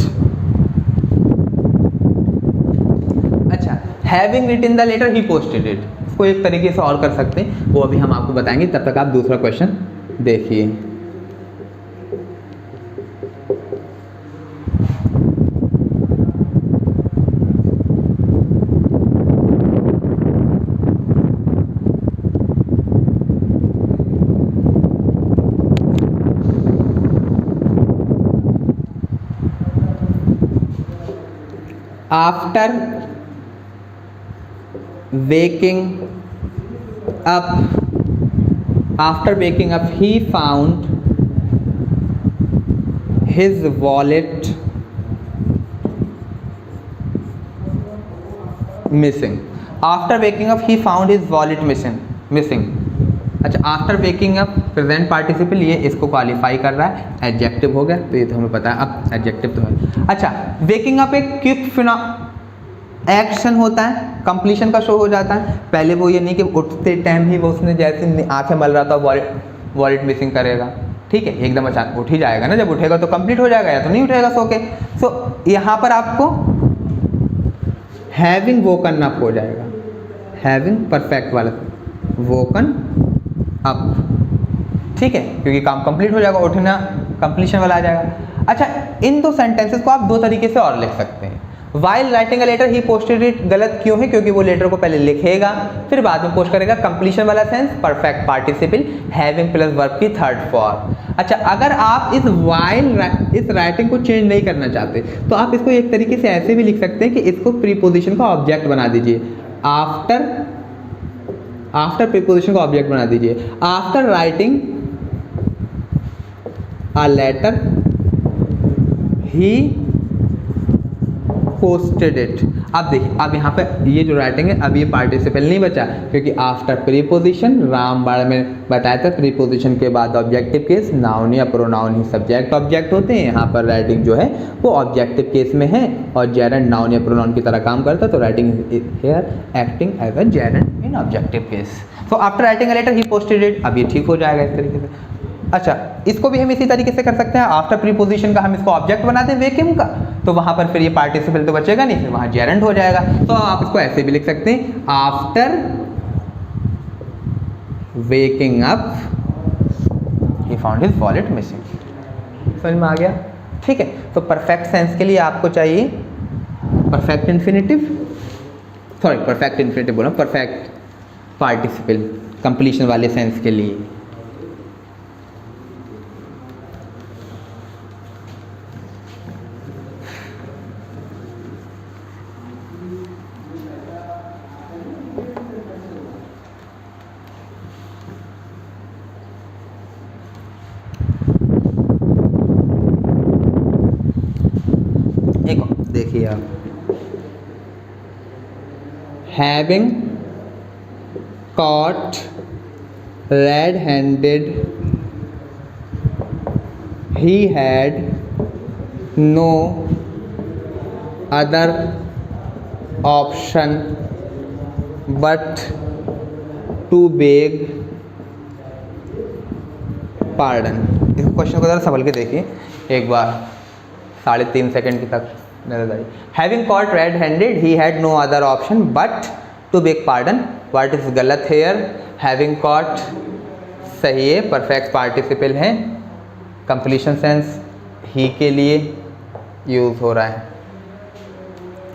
Speaker 1: अच्छा, having written the letter he posted it, इसको एक तरीके से और कर सकते हैं, वो अभी हम आपको बताएंगे, तब तक आप दूसरा क्वेश्चन देखिए। After waking up, he found his wallet missing. After waking up, he found his wallet missing. अच्छा, after waking up present participle, ये इसको क्वालिफाई कर रहा है, एडजेक्टिव हो गया, तो ये तो हमें पता है, अब एडजेक्टिव तो है। अच्छा, वेकिंग अप एक क्विक एक्शन होता है, कंप्लीशन का शो हो जाता है। पहले वो ये नहीं कि उठते टाइम ही वो उसने जैसे आंखें मल रहा था वॉलेट मिसिंग करेगा, ठीक है, एकदम अचानक उठ ही जाएगा ना, जब उठेगा तो कंप्लीट हो जाएगा, या तो नहीं उठेगा सो के। सो यहाँ पर आपको हैविंग वोकन अप हो जाएगा, हैविंग परफेक्ट वाला वोकन अप, ठीक है, क्योंकि काम कंप्लीट हो जाएगा, उठना कंप्लीशन वाला आ जाएगा। अच्छा, इन दो सेंटेंसेस को आप दो तरीके से और लिख सकते हैं। While writing a letter he posted it गलत क्यों है, क्योंकि वो लेटर को पहले लिखेगा फिर बाद में पोस्ट करेगा, कंप्लीशन वाला sense perfect participle having plus verb की थर्ड फॉर्म। अच्छा, अगर आप इस राइटिंग को चेंज नहीं करना चाहते तो आप इसको एक तरीके से ऐसे भी लिख सकते हैं कि इसको प्रीपोजिशन का ऑब्जेक्ट बना दीजिए, आफ्टर प्रीपोजिशन का ऑब्जेक्ट बना दीजिए। After writing a letter he posted it. अब देखिए, अब यहाँ पे ये जो राइटिंग है, अब ये पार्टिसिपल नहीं बचा, क्योंकि आफ्टर प्रीपोजिशन रामबाड़ में बताया था, प्रीपोजिशन के बाद ऑब्जेक्टिव केस, नाउन या प्रोनाउन ही सब्जेक्ट ऑब्जेक्ट होते हैं। यहाँ पर राइटिंग जो है वो ऑब्जेक्टिव केस में है और जेरेंट नाउन या प्रोनाउन की तरह काम करता है, तो writing here acting as a gerund in objective case. तो after writing a letter he posted it, अब ये ठीक हो जाएगा इस तरीके से। अच्छा, इसको भी हम इसी तरीके से कर सकते हैं, आफ्टर प्रीपोजिशन का हम इसको ऑब्जेक्ट बना दें वेकिंग का, तो वहाँ पर फिर ये पार्टिसिपल तो बचेगा नहीं, फिर वहाँ जेरेंट हो जाएगा। तो आप इसको ऐसे भी लिख सकते हैं, after waking up he found his wallet missing. समझ में आ गया, ठीक है। तो परफेक्ट सेंस के लिए आपको चाहिए परफेक्ट इन्फिनिटिव बोला, परफेक्ट पार्टिसिपल कंप्लीशन वाले सेंस के लिए। देखिए आप, having caught red-handed, he had no other option but to beg pardon। इस क्वेश्चन को ज़रा संभल के देखिए एक बार, 3.5 सेकेंड की तक नजर आई। Having caught red handed he had no other option but to beg pardon, what is गलत हेयर, हैविंग कॉट सही है, परफेक्ट पार्टिसिपल है, कंप्लीशन सेंस ही के लिए यूज हो रहा है,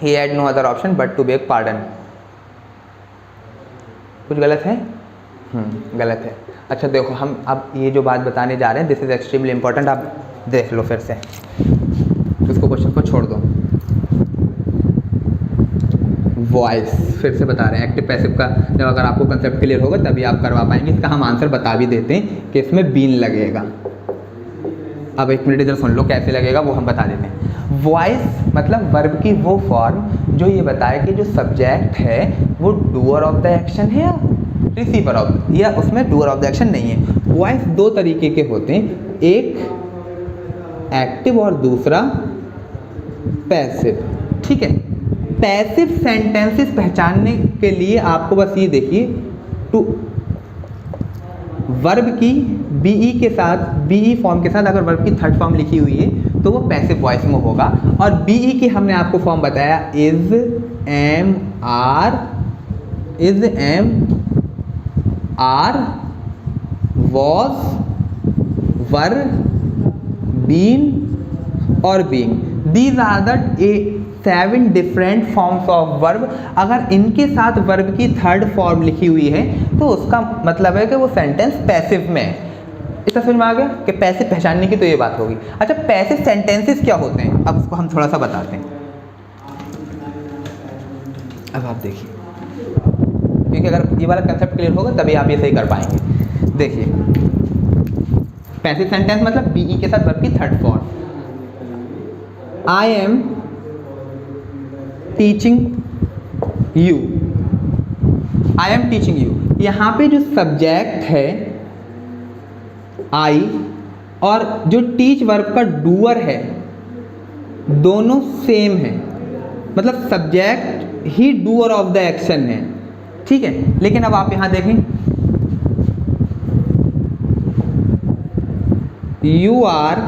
Speaker 1: he had no other option but to beg pardon, कुछ गलत है, गलत है। अच्छा देखो, हम अब ये जो बात बताने जा रहे हैं दिस इज एक्सट्रीमली इंपॉर्टेंट, आप देख लो फिर से, उसको क्वेश्चन को छोड़ दो। वॉइस फिर से बता रहे हैं, एक्टिव पैसिव का जब अगर आपको कंसेप्ट क्लियर होगा तभी आप करवा पाएंगे। इसका हम आंसर बता भी देते हैं कि इसमें बीन लगेगा। अब एक मिनट इधर सुन लो कैसे लगेगा, वो हम बता देते हैं। वॉइस मतलब वर्ब की वो फॉर्म जो ये बताए कि जो सब्जेक्ट है वो डूअर ऑफ द एक्शन है या रिसीवर ऑफ, या उसमें डूअर ऑफ द एक्शन नहीं है। वॉइस दो तरीके के होते हैं, एक एक्टिव और दूसरा पैसिव। ठीक है, पैसिव सेंटेंसेस पहचानने के लिए आपको बस ये देखिए, टू वर्ब की बीई के साथ, बीई फॉर्म के साथ अगर वर्ब की थर्ड फॉर्म लिखी हुई है तो वो पैसिव वॉइस में होगा। और बीई की हमने आपको फॉर्म बताया is, am, are, is, am, are, was, were, been और being. These are the 7 different forms of verb. अगर इनके साथ वर्ब की थर्ड फॉर्म लिखी हुई है तो उसका मतलब है कि वो सेंटेंस पैसिव में है। इसका समझ में आ गया कि पैसिव पहचानने की तो ये बात होगी। अच्छा, पैसिव सेंटेंसेस क्या होते हैं, अब उसको हम थोड़ा सा बताते हैं। अब आप देखिए, क्योंकि अगर ये वाला कंसेप्ट क्लियर होगा तभी आप ये सही कर पाएंगे। देखिए, पैसिव सेंटेंस मतलब बीई के साथ वर्ब की third form. I am teaching you, I am teaching you. यहाँ पे जो सब्जेक्ट है आई और जो टीच वर्ब का डूअर है दोनों सेम है, मतलब सब्जेक्ट ही डूअर ऑफ द एक्शन है। ठीक है, लेकिन अब आप यहां देखें, you are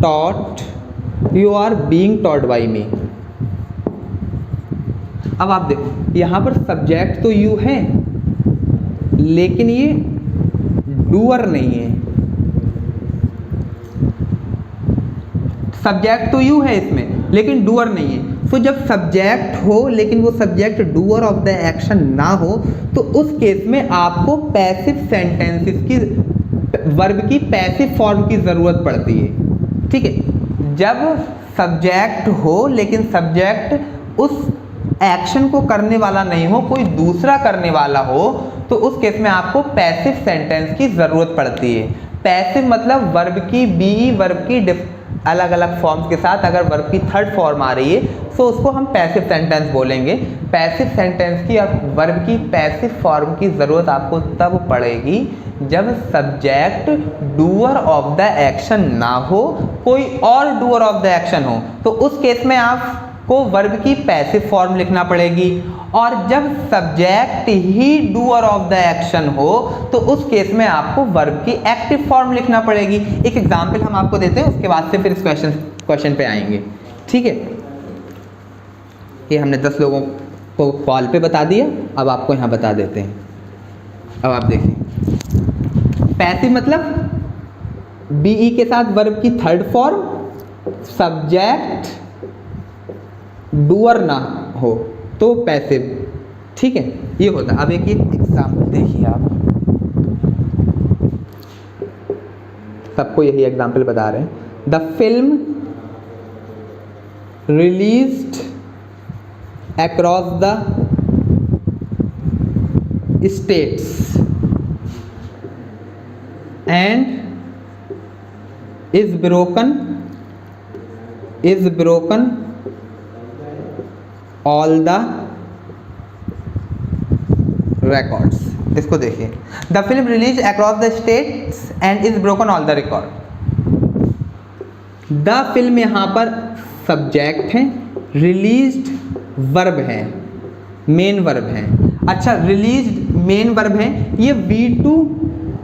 Speaker 1: taught, you are being taught by me। अब आप देखो, यहां पर सब्जेक्ट तो यू है लेकिन ये डूअर नहीं है। सब्जेक्ट तो यू है इसमें लेकिन डूअर नहीं है। तो जब सब्जेक्ट हो लेकिन वो subject doer of the action ना हो तो उस केस में आपको पैसिव सेंटेंसेस की, वर्ब की पैसिव फॉर्म की ज़रूरत पड़ती है। ठीक है, जब सब्जेक्ट हो लेकिन सब्जेक्ट उस एक्शन को करने वाला नहीं हो, कोई दूसरा करने वाला हो, तो उस केस में आपको पैसिव सेंटेंस की ज़रूरत पड़ती है। पैसिव मतलब वर्ब की बीई वर्ब की अलग अलग फॉर्म्स के साथ अगर वर्ब की थर्ड फॉर्म आ रही है तो उसको हम पैसिव सेंटेंस बोलेंगे। पैसिव सेंटेंस की और वर्ब की पैसिव फॉर्म की ज़रूरत आपको तब पड़ेगी जब subject doer of the action ना हो, कोई और डूअर ऑफ द एक्शन हो, तो उस केस में आपको वर्ब की पैसिव फॉर्म लिखना पड़ेगी। और जब सब्जेक्ट ही डूअर ऑफ द एक्शन हो तो उस केस में आपको वर्ब की एक्टिव फॉर्म लिखना पड़ेगी। एक एग्जाम्पल हम आपको देते हैं, उसके बाद से फिर इस क्वेश्चन पे आएंगे। ठीक है, ये हमने 10 लोगों को कॉल पे बता दिया, अब आपको यहाँ बता देते हैं। अब आप देखिए, पैसिव मतलब बीई के साथ वर्ब की थर्ड फॉर्म, सब्जेक्ट डूअर ना हो तो पैसिव। ठीक है, ये होता है। अब एक एग्जाम्पल देखिए, आप सबको यही एग्जाम्पल बता रहे हैं। The film released across the states and is broken all the records। इसको देखिए, the film release across the states and is broken all the record. The film यहाँ पर सब्जेक्ट है, रिलीज्ड वर्ब है, मेन वर्ब है। अच्छा, रिलीज्ड मेन वर्ब है, ये V2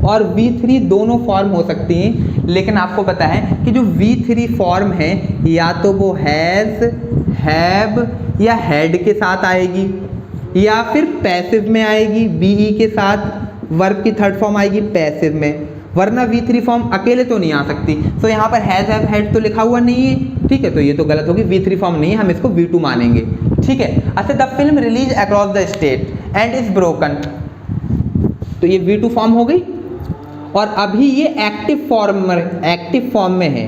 Speaker 1: और V3 दोनों फॉर्म हो सकती हैं, लेकिन आपको पता है कि जो V3 फॉर्म है या तो वो हैज़, हैव या हैड के साथ आएगी या फिर पैसिव में आएगी, बीई के साथ वर्ब की थर्ड फॉर्म आएगी पैसिव में, वरना V3 फॉर्म अकेले तो नहीं आ सकती। तो यहाँ पर हैज़, हैव, हैड तो लिखा हुआ नहीं है। ठीक है, तो ये तो गलत होगी, V3 फॉर्म नहीं है, हम इसको V2 मानेंगे। ठीक है। अच्छा, the film release across the state and is broken, तो ये V2 फॉर्म हो गई। और अभी ये एक्टिव फॉर्म में है।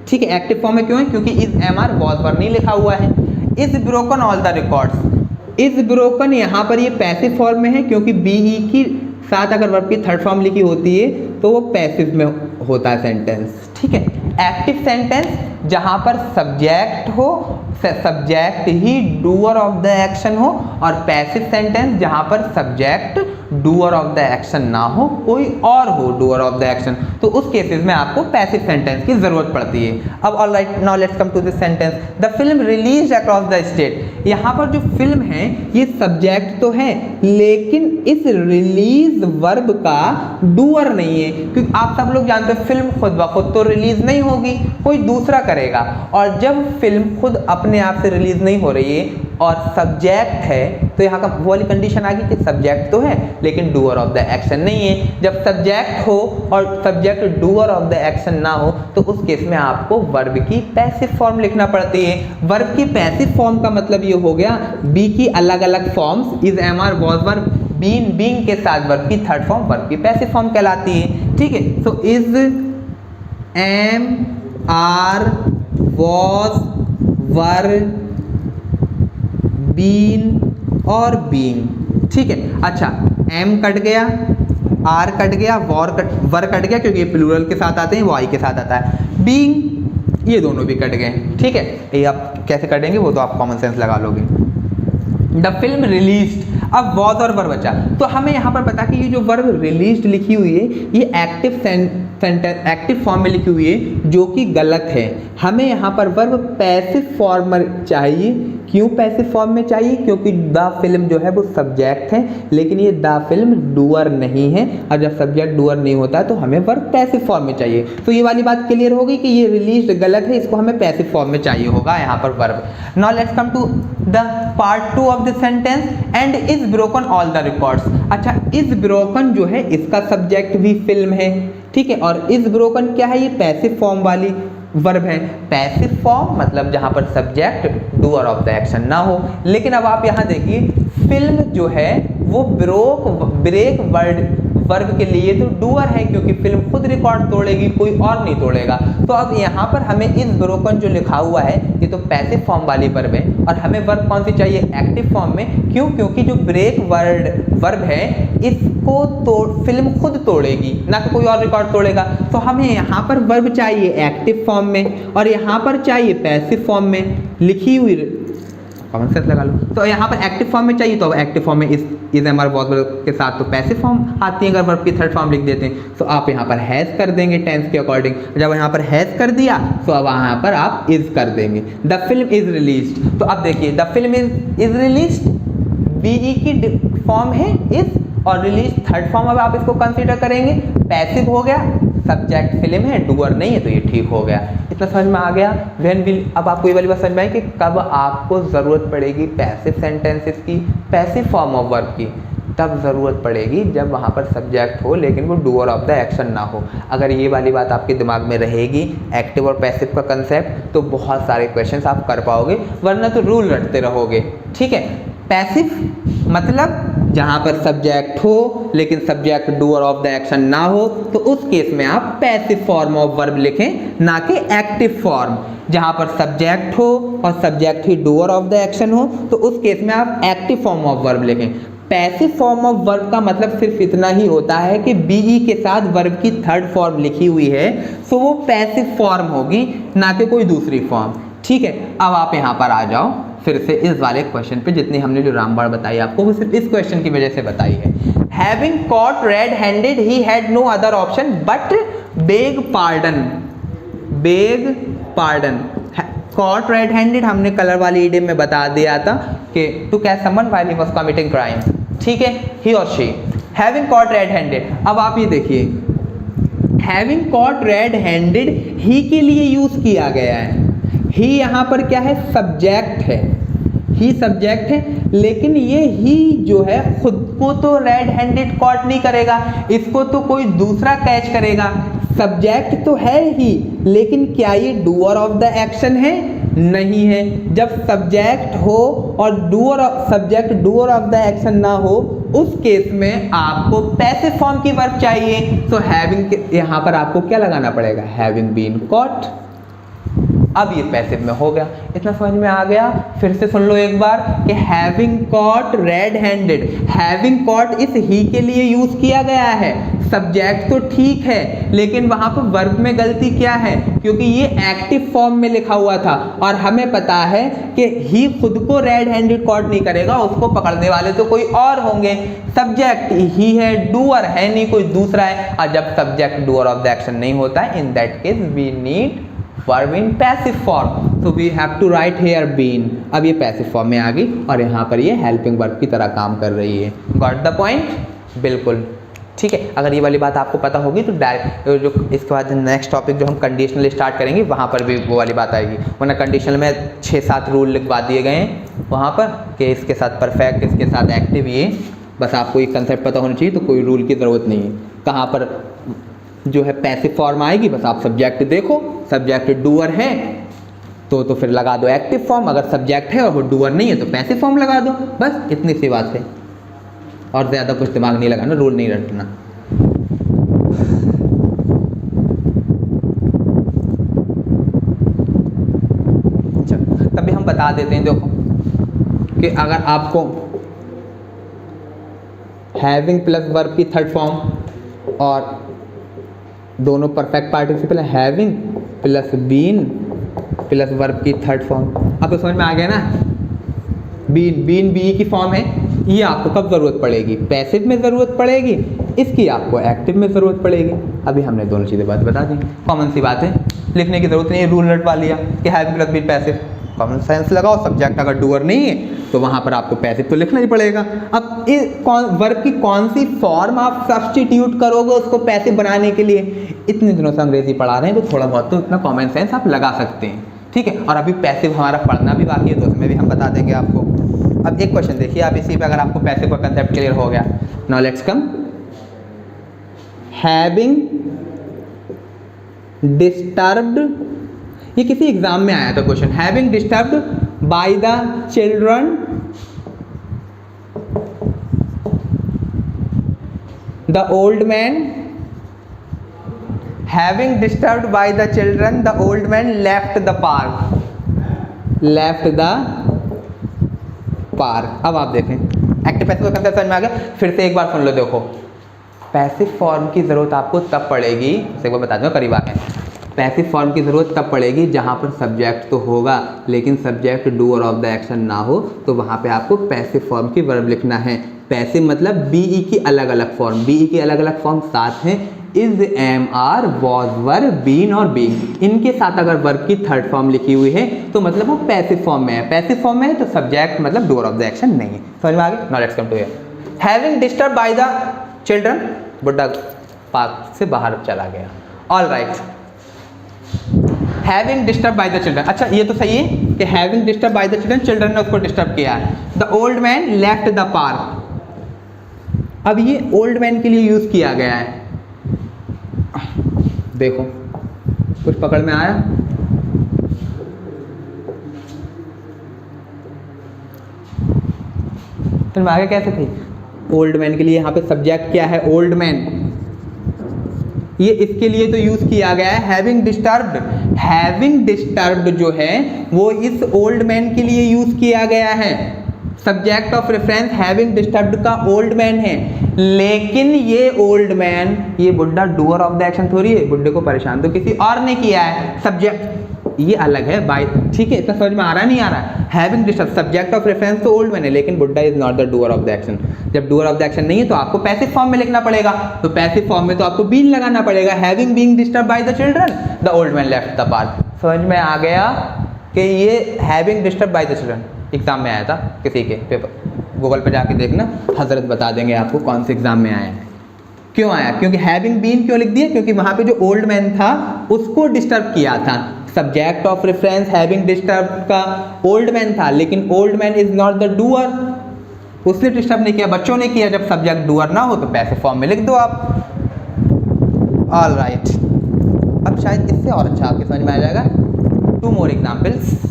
Speaker 1: ठीक है, एक्टिव फॉर्म में क्यों है? क्योंकि इज MR वॉज वर नहीं लिखा हुआ है। Is broken all the records, is broken यहाँ पर ये पैसिव फॉर्म में है क्योंकि बीई की साथ अगर वर्ब की थर्ड फॉर्म लिखी होती है तो वो पैसिव में होता है सेंटेंस, ठीक है। एक्टिव सेंटेंस जहाँ पर सब्जेक्ट हो, सब्जेक्ट ही डूअर ऑफ द एक्शन हो, और पैसिव सेंटेंस जहाँ पर subject doer of the action ना हो, कोई और हो डूअर ऑफ द एक्शन, तो उस केसेस में आपको पैसिव सेंटेंस की जरूरत पड़ती है। अब alright, now let's come to this sentence, the film release across the state. यहाँ पर जो फिल्म है ये सब्जेक्ट तो है, लेकिन इस रिलीज वर्ब का डूअर नहीं है, क्योंकि आप सब लोग जानते हैं फिल्म खुद ब खुद तो रिलीज नहीं होगी, कोई दूसरा करेगा। और जब फिल्म खुद अपने आप से रिलीज नहीं हो रही है और सब्जेक्ट है, तो यहाँ का वो वाली कंडीशन आ गई कि सब्जेक्ट तो है लेकिन डूअर ऑफ द एक्शन नहीं है। जब सब्जेक्ट हो और subject doer of the action ना हो, तो उस केस में आपको वर्ब की पैसिव फॉर्म लिखना पड़ती है। वर्ब की पैसिव फॉर्म का मतलब ये हो गया, बी की अलग अलग forms, is, am, are, was, were, been, being के साथ वर्ब की थर्ड फॉर्म वर्ब की पैसिव फॉर्म कहलाती है, ठीक है। So is, am, are, was, were, been और बीइंग, ठीक है। अच्छा, एम कट गया, आर कट गया, वर कट गया क्योंकि ये प्लूरल के साथ आते हैं, वो आई के साथ आता है। बीइंग ये दोनों भी कट गए, ठीक है। ये आप कैसे कटेंगे वो तो आप कॉमन सेंस लगा लोगे। द फिल्म रिलीज्ड, अब वॉज और वर्ब बचा, तो हमें यहाँ पर पता कि ये जो वर्ब रिलीज्ड लिखी हुई है ये एक्टिव सेंटेंस एक्टिव फॉर्म में लिखी हुई है, जो कि गलत है। हमें यहाँ पर वर्ब पैसिव फॉर्म में चाहिए। क्यों पैसिव फॉर्म में चाहिए? क्योंकि द फिल्म जो है वो सब्जेक्ट है, लेकिन ये द फिल्म डूअर नहीं है, और जब सब्जेक्ट डूअर नहीं होता है तो हमें वर्ब पैसिव फॉर्म में चाहिए। तो ये वाली बात क्लियर होगी कि ये रिलीज्ड गलत है, इसको हमें पैसिव फॉर्म में चाहिए होगा यहाँ पर verb. Now let's come to the part 2 of the sentence, and is broken all the records. अच्छा, इज ब्रोकन जो है इसका सब्जेक्ट भी फिल्म है, ठीक है, और इज ब्रोकन क्या है? ये पैसिव फॉर्म वाली वर्ब है। पैसिव फॉर्म मतलब जहां पर subject doer of the action ना हो। लेकिन अब आप यहां देखिए, फिल्म जो है वो ब्रेक वर्ब के लिए तो डूअर है, क्योंकि फिल्म खुद रिकॉर्ड तोड़ेगी, कोई और नहीं तोड़ेगा। तो अब यहाँ पर हमें इस ब्रोकन जो लिखा हुआ है ये तो पैसिव फॉर्म वाली वर्ब है, और हमें वर्ब कौन सी चाहिए? एक्टिव फॉर्म में। क्यों? क्योंकि जो ब्रेक वर्ब है इसको फिल्म खुद तोड़ेगी, ना कि कोई और रिकॉर्ड तोड़ेगा। तो हमें यहाँ पर वर्ब चाहिए एक्टिव फॉर्म में, और यहाँ पर चाहिए पैसिव फॉर्म में लिखी हुई, कॉमन सेंस लगा लो। तो यहाँ पर एक्टिव फॉर्म में चाहिए, तो अब एक्टिव फॉर्म में इज एम आर वॉज के साथ तो पैसिव फॉर्म आती है। अगर वर्ब की थर्ड फॉर्म लिख देते हैं तो आप यहाँ पर हैज कर देंगे टेंस के अकॉर्डिंग। जब यहाँ पर हैज कर दिया तो अब यहाँ पर आप इज कर देंगे। द फिल्म इज रिलीज्ड, तो अब देखिए the film is released, be की फॉर्म है इज, और रिलीज थर्ड फॉर्म अब आप इसको कंसीडर करेंगे, पैसिव हो गया, सब्जेक्ट फिल्म है, डूअर नहीं है, तो ये ठीक हो गया। इतना समझ में आ गया। व्हेन विल, अब आपको ये वाली बात समझ में आई कि कब आपको ज़रूरत पड़ेगी पैसिव सेंटेंसेस की, पैसिव फॉर्म ऑफ वर्ब की, तब ज़रूरत पड़ेगी जब वहाँ पर सब्जेक्ट हो लेकिन वो डूअर ऑफ द एक्शन ना हो। अगर ये वाली बात आपके दिमाग में रहेगी, एक्टिव और पैसिव का कंसेप्ट, तो बहुत सारे क्वेश्चंस आप कर पाओगे, वरना तो रूल रटते रहोगे, ठीक है। पैसिव मतलब जहाँ पर सब्जेक्ट हो लेकिन subject doer of the action ना हो, तो उस केस में आप पैसिव फॉर्म ऑफ वर्ब लिखें, ना कि एक्टिव फॉर्म। जहाँ पर सब्जेक्ट हो और सब्जेक्ट ही डूअर ऑफ द एक्शन हो, तो उस केस में आप एक्टिव फॉर्म ऑफ वर्ब लिखें। पैसिव फॉर्म ऑफ वर्ब का मतलब सिर्फ इतना ही होता है कि बीई के साथ वर्ब की थर्ड फॉर्म लिखी हुई है, तो वो पैसिव फॉर्म होगी, ना कि कोई दूसरी फॉर्म, ठीक है। अब आप यहाँ पर आ जाओ फिर से इस वाले क्वेश्चन पे, जितनी हमने जो रामबाण बताई आपको वो सिर्फ इस क्वेश्चन की वजह से बताई है। Having caught red handed he had no other option but beg pardon. Caught red handed हमने कलर वाली इडियम में बता दिया था कि to catch someone while he was committing crime, ठीक है, ही और she. Having caught red handed, अब आप ये देखिए, having caught red handed he के लिए यूज किया गया है। ही यहाँ पर क्या है? सब्जेक्ट है, ही सब्जेक्ट है, लेकिन ये ही जो है खुद को तो रेड हैंडेड कॉट नहीं करेगा, इसको तो कोई दूसरा कैच करेगा। सब्जेक्ट तो है ही, लेकिन क्या ये डूअर ऑफ द एक्शन है? नहीं है। जब सब्जेक्ट हो और subject doer of the action ना हो, उस केस में आपको पैसिव फॉर्म की वर्ब चाहिए। तो हैविंग यहाँ पर आपको क्या लगाना पड़ेगा? हैविंग बीन कॉट, अब ये पैसिव में हो गया। इतना समझ में आ गया? फिर से सुन लो एक बार कि having caught red handed, having caught इस ही के लिए यूज किया गया है। सब्जेक्ट तो ठीक है लेकिन वहां पर वर्ब में गलती क्या है? क्योंकि ये एक्टिव फॉर्म में लिखा हुआ था और हमें पता है कि ही खुद को रेड हैंडेड कॉट नहीं करेगा, उसको पकड़ने वाले तो कोई और होंगे। सब्जेक्ट ही है, डूअर है नहीं कोई दूसरा है, और जब subject doer of the action नहीं होता है, in that case we need verb in passive form, so we have to write here been। अब ये पैसिव फॉर्म में आ गई और यहाँ पर ये हेल्पिंग वर्ब की तरह काम कर रही है। Got the point? बिल्कुल ठीक है। अगर ये वाली बात आपको पता होगी तो डायरेक्ट जो इसके बाद नेक्स्ट टॉपिक जो हम कंडीशनल स्टार्ट करेंगे वहाँ पर भी वो वाली बात आएगी, वरना कंडीशनल में 6-7 रूल लिखवा दिए गए हैं वहाँ पर कि इसके साथ परफेक्ट, इसके साथ एक्टिव, ये बस आपको ये कंसेप्ट पता होना चाहिए, तो कोई रूल की ज़रूरत नहीं है। कहाँ पर जो है पैसिव फॉर्म आएगी, बस आप सब्जेक्ट देखो, सब्जेक्ट डूअर है तो फिर लगा दो एक्टिव फॉर्म, अगर सब्जेक्ट है और वो डूअर नहीं है तो पैसिव फॉर्म लगा दो, बस इतनी सी बात है। और ज़्यादा कुछ दिमाग नहीं लगाना, रूल नहीं रटना। तभी हम बता देते हैं, देखो कि अगर आपको हैविंग प्लस वर्ब की थर्ड फॉर्म और दोनों परफेक्ट पार्टिसिपल है, having plus been plus verb की थर्ड फॉर्म, अब तो समझ में आ गया ना। बीन बी की फॉर्म है, ये आपको कब ज़रूरत पड़ेगी? पैसिव में ज़रूरत पड़ेगी, इसकी आपको एक्टिव में ज़रूरत पड़ेगी। अभी हमने दोनों चीज़ें बता दी, कॉमन सी बात है, लिखने की ज़रूरत नहीं है, रूल रटवा लिया कि having plus been passive, common sense लगाओ। सब्जेक्ट अगर डूअर नहीं है तो वहाँ पर आपको पैसिव तो लिखना ही पड़ेगा। अब वर्ब की कौन सी फॉर्म आप सब्स्टिट्यूट करोगे उसको पैसिव बनाने के लिए? इतने दिनों से अंग्रेजी पढ़ा रहे हैं तो थोड़ा बहुत तो इतना कॉमन सेंस आप लगा सकते हैं, ठीक है। और अभी पैसिव हमारा पढ़ना भी बाकी है तो उसमें भी हम बता देंगे आपको। अब एक क्वेश्चन देखिए आप इसी पे, अगर आपको पैसिव का कंसेप्ट क्लियर हो गया। Now let's come, having disturbed, ये किसी एग्जाम में आया था question, having disturbed bye the children the old man, having disturbed bye the children the old man left the park, left the park. अब आप देखें एक्टिव पैसिव का कंसेप्ट समझ में आ गया। फिर से एक बार सुन लो, देखो पैसिव फॉर्म की ज़रूरत आपको तब पड़ेगी, एक बार बता दूँ करीब आके, पैसिव फॉर्म की ज़रूरत तब पड़ेगी जहाँ पर सब्जेक्ट तो होगा लेकिन subject doer of the action ना हो, तो वहाँ पे आपको पैसिव फॉर्म की वर्ब लिखना है। पैसिव मतलब बीई की अलग अलग फॉर्म, बीई की अलग अलग फॉर्म 7 हैं, is, am, are, was, were, been और बीइंग। इनके साथ अगर वर्ब की थर्ड फॉर्म लिखी हुई है तो मतलब वो पैसिव फॉर्म में है। पैसिव फॉर्म में है तो सब्जेक्ट मतलब डूअर ऑफ द एक्शन नहीं है। समझ में आ गया? Now let's come to here, having disturb by the children, बुड्ढा पार्क से बाहर चला गया। All right, having disturb by the children, अच्छा ये तो सही है कि having disturb by the children, children ने उसको डिस्टर्ब किया है। The old man left the park, अब ये ओल्ड मैन के लिए यूज किया गया है। देखो कुछ पकड़ में आया? फिर आगे कैसे थी? ओल्ड मैन के लिए यहाँ पे सब्जेक्ट क्या है? ओल्ड मैन, ये इसके लिए तो यूज किया गया है हैविंग डिस्टर्ब्ड। हैविंग डिस्टर्ब्ड जो है वो इस ओल्ड मैन के लिए यूज किया गया है। Subject of reference having disturbed का ओल्ड मैन है, लेकिन ये ओल्ड मैन, ये बुड्ढा डूअर ऑफ द एक्शन थोड़ी है, बुड्ढे को परेशान तो किसी और ने किया है। सब्जेक्ट ये अलग है बाय, ठीक है, इतना समझ में आ रहा है नहीं आ रहा है? Having disturb, subject of reference तो ओल्ड मैन है लेकिन बुड्ढा is not the doer of the action. जब डूअर ऑफ द एक्शन नहीं है तो आपको पैसिव फॉर्म में लिखना पड़ेगा, तो पैसिव फॉर्म में तो आपको बीन लगाना पड़ेगा। Having being disturb by the children the old man left the park. समझ में आ गया कि ये having disturb by the children exam में आया था किसी के पेपर, गूगल पे जाके देखना, हजरत बता देंगे आपको कौन से एग्जाम में आया है, क्यों आया। क्योंकि हैविंग बीन क्यों लिख दिया? क्योंकि वहां पे जो ओल्ड मैन था उसको डिस्टर्ब किया था। Subject of reference having disturb का ओल्ड मैन था, लेकिन old man is not the doer, उसने डिस्टर्ब नहीं किया, बच्चों ने किया। जब सब्जेक्ट डूअर ना हो तो पैसिव फॉर्म में लिख दो आप। ऑल राइट, अब शायद इससे और अच्छा आपके समझ में आ जाएगा। 2 more examples.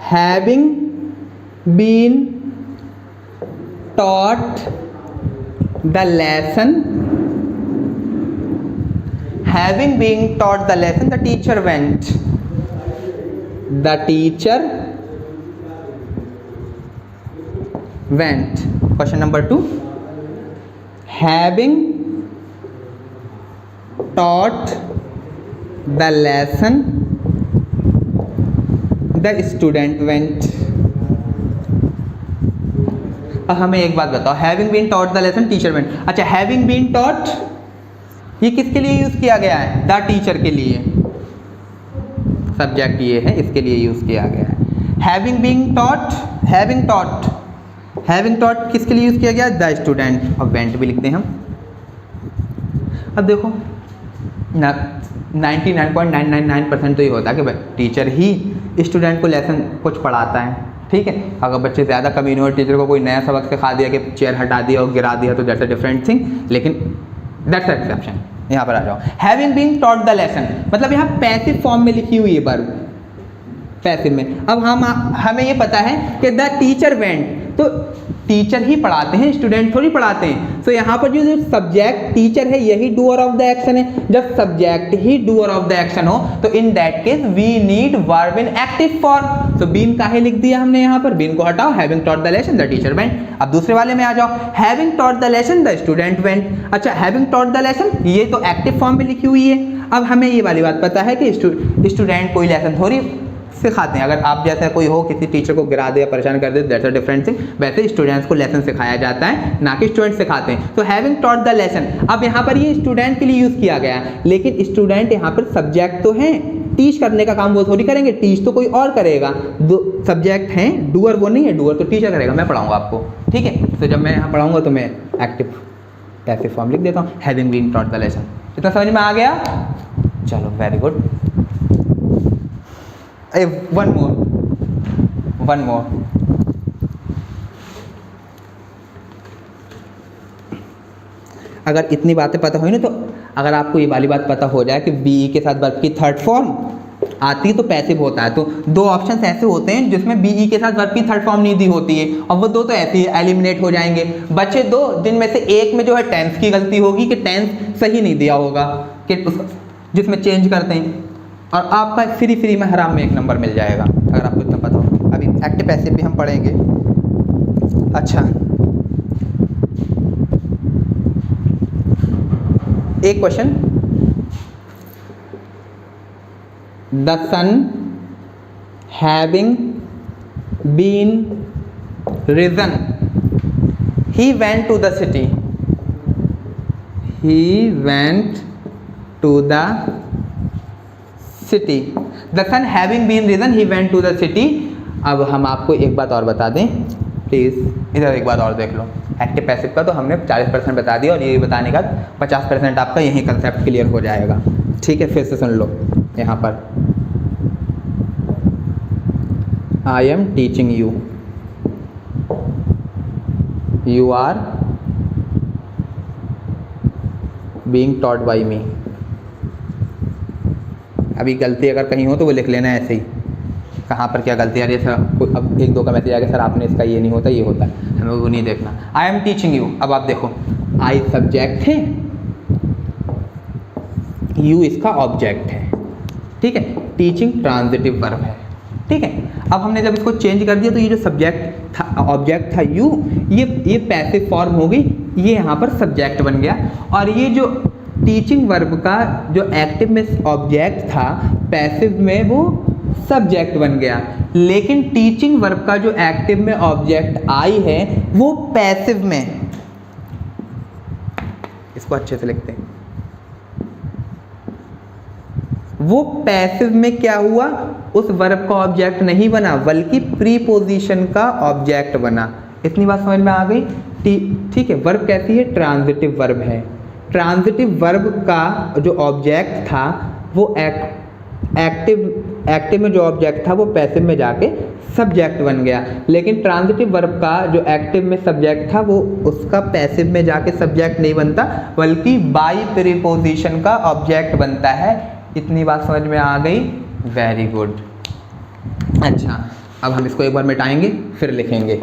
Speaker 1: Having been taught the lesson, having being taught the lesson the teacher went, the teacher went. Question number 2, having taught the lesson the student went. अब हमें एक बात बताओ, having been taught the lesson teacher went. अच्छा, हैविंग बीन टॉट ये किसके लिए यूज किया गया है? द टीचर के लिए, सब्जेक्ट ये है, इसके लिए यूज किया गया है। Having been taught, having taught किसके लिए यूज किया गया? The student. और वेंट भी लिखते हैं हम। अब देखो 99.999% तो ये होता है कि टीचर ही स्टूडेंट को लेसन कुछ पढ़ाता है, ठीक है। अगर बच्चे ज़्यादा कमीने और टीचर को कोई नया सबक सिखा दिया कि चेयर हटा दिया और गिरा दिया तो दैट्स अ डिफरेंट थिंग, लेकिन दैट्स एक्सेप्शन। यहाँ पर आ जाओ, having been taught the lesson, मतलब यहाँ पैसिव फॉर्म में लिखी हुई है वर्ब, पैसिव में। अब हमें ये पता है कि द टीचर वेंट, तो टीचर ही पढ़ाते हैं, स्टूडेंट थोड़ी पढ़ाते हैं। सो यहाँ पर जो सब्जेक्ट टीचर है यही डूअर ऑफ द एक्शन है। जब सब्जेक्ट ही डूअर ऑफ द एक्शन हो तो in that case we need verb in active form. तो बीन काहे लिख दिया हमने यहाँ पर, बीन को हटाओ, having taught the lesson the teacher went. अब दूसरे वाले में आ जाओ, having taught the lesson the student went. अच्छा, हैविंग टॉट द लेसन ये तो एक्टिव फॉर्म में लिखी हुई है। अब हमें ये वाली बात पता है कि स्टूडेंट कोई लेसन थोड़ी सिखाते हैं। अगर आप जैसा कोई हो, किसी टीचर को गिरा दे या परेशान कर दे, दैट्स अ डिफरेंट थिंग। वैसे स्टूडेंट्स को लेसन सिखाया जाता है, ना कि स्टूडेंट सिखाते हैं। तो हैविंग टॉट द लेसन, अब यहाँ पर ये स्टूडेंट के लिए यूज़ किया गया है, लेकिन स्टूडेंट यहाँ पर सब्जेक्ट तो है, टीच करने का काम वो थोड़ी करेंगे, टीच तो कोई और करेगा। दो सब्जेक्ट हैं, डूअर वो नहीं है, डूअर तो टीचर करेगा, मैं पढ़ाऊँगा आपको, ठीक है। तो जब मैं यहाँ पढ़ाऊँगा तो मैं एक्टिव पैसिव फॉर्म लिख देता हूँ, having been taught the lesson. इतना समझ में आ गया? चलो, वेरी गुड। one more अगर इतनी बातें पता हुई ना, तो अगर आपको ये वाली बात पता हो जाए कि बी के साथ वर्ब की थर्ड फॉर्म आती है तो पैसिव होता है, तो दो ऑप्शंस ऐसे होते हैं जिसमें बी के साथ वर्ब की थर्ड फॉर्म नहीं दी होती है, और वो दो तो ऐसे ही एलिमिनेट हो जाएंगे। बचे दो, जिनमें से एक में जो है टेंस की गलती होगी कि टेंस सही नहीं दिया होगा, कि जिसमें चेंज करते हैं, और आपका फ्री में हराम में 1 नंबर मिल जाएगा अगर आपको इतना पता हो। अभी एक्टिव पैसिव भी हम पढ़ेंगे। अच्छा, एक question, the sun having been risen he went to the city, he went to the city. The sun having been risen he went to the city. अब हम आपको एक बात और बता दें, प्लीज़ इधर एक बात और देख लो। एक्टिव पैसिव का तो हमने 40% बता दिया, और ये बताने का 50% आपका यही कंसेप्ट क्लियर हो जाएगा, ठीक है। फिर से सुन लो यहाँ पर, I am teaching you, you are being taught by me. अभी गलती अगर कहीं हो तो वो लिख लेना ऐसे ही, कहाँ पर क्या गलती आ रही है सर। अब 1-2 का मैसेज आ गया, सर आपने इसका ये नहीं होता, ये होता है, हमें वो नहीं देखना। आई एम टीचिंग यू, अब आप देखो, आई सब्जेक्ट है, यू इसका ऑब्जेक्ट है, ठीक है। टीचिंग ट्रांजिटिव वर्ब है, ठीक है। अब हमने जब इसको चेंज कर दिया तो ये जो सब्जेक्ट था, ऑब्जेक्ट था यू, ये पैसिव फॉर्म हो गई, ये यहाँ पर सब्जेक्ट बन गया, और ये जो टीचिंग वर्ब का जो एक्टिव में ऑब्जेक्ट था, पैसिव में वो सब्जेक्ट बन गया। लेकिन टीचिंग वर्ब का जो एक्टिव में ऑब्जेक्ट आई है वो पैसिव में, इसको अच्छे से लिखते हैं, वो पैसिव में क्या हुआ, उस वर्ब का ऑब्जेक्ट नहीं बना, बल्कि प्रीपोजिशन का ऑब्जेक्ट बना। इतनी बात समझ में आ गई, ठीक है। वर्ब कैसी है? ट्रांजिटिव वर्ब है। ट्रांजिटिव वर्ब का जो ऑब्जेक्ट था वो एक्टिव में जो ऑब्जेक्ट था वो पैसिव में जाके सब्जेक्ट बन गया, लेकिन ट्रांजिटिव वर्ब का जो एक्टिव में सब्जेक्ट था वो उसका पैसिव में जाके सब्जेक्ट नहीं बनता, बल्कि बाई प्रीपोजिशन का ऑब्जेक्ट बनता है। इतनी बात समझ में आ गई? Very good. अच्छा, अब हम इसको एक बार मिटाएंगे फिर लिखेंगे।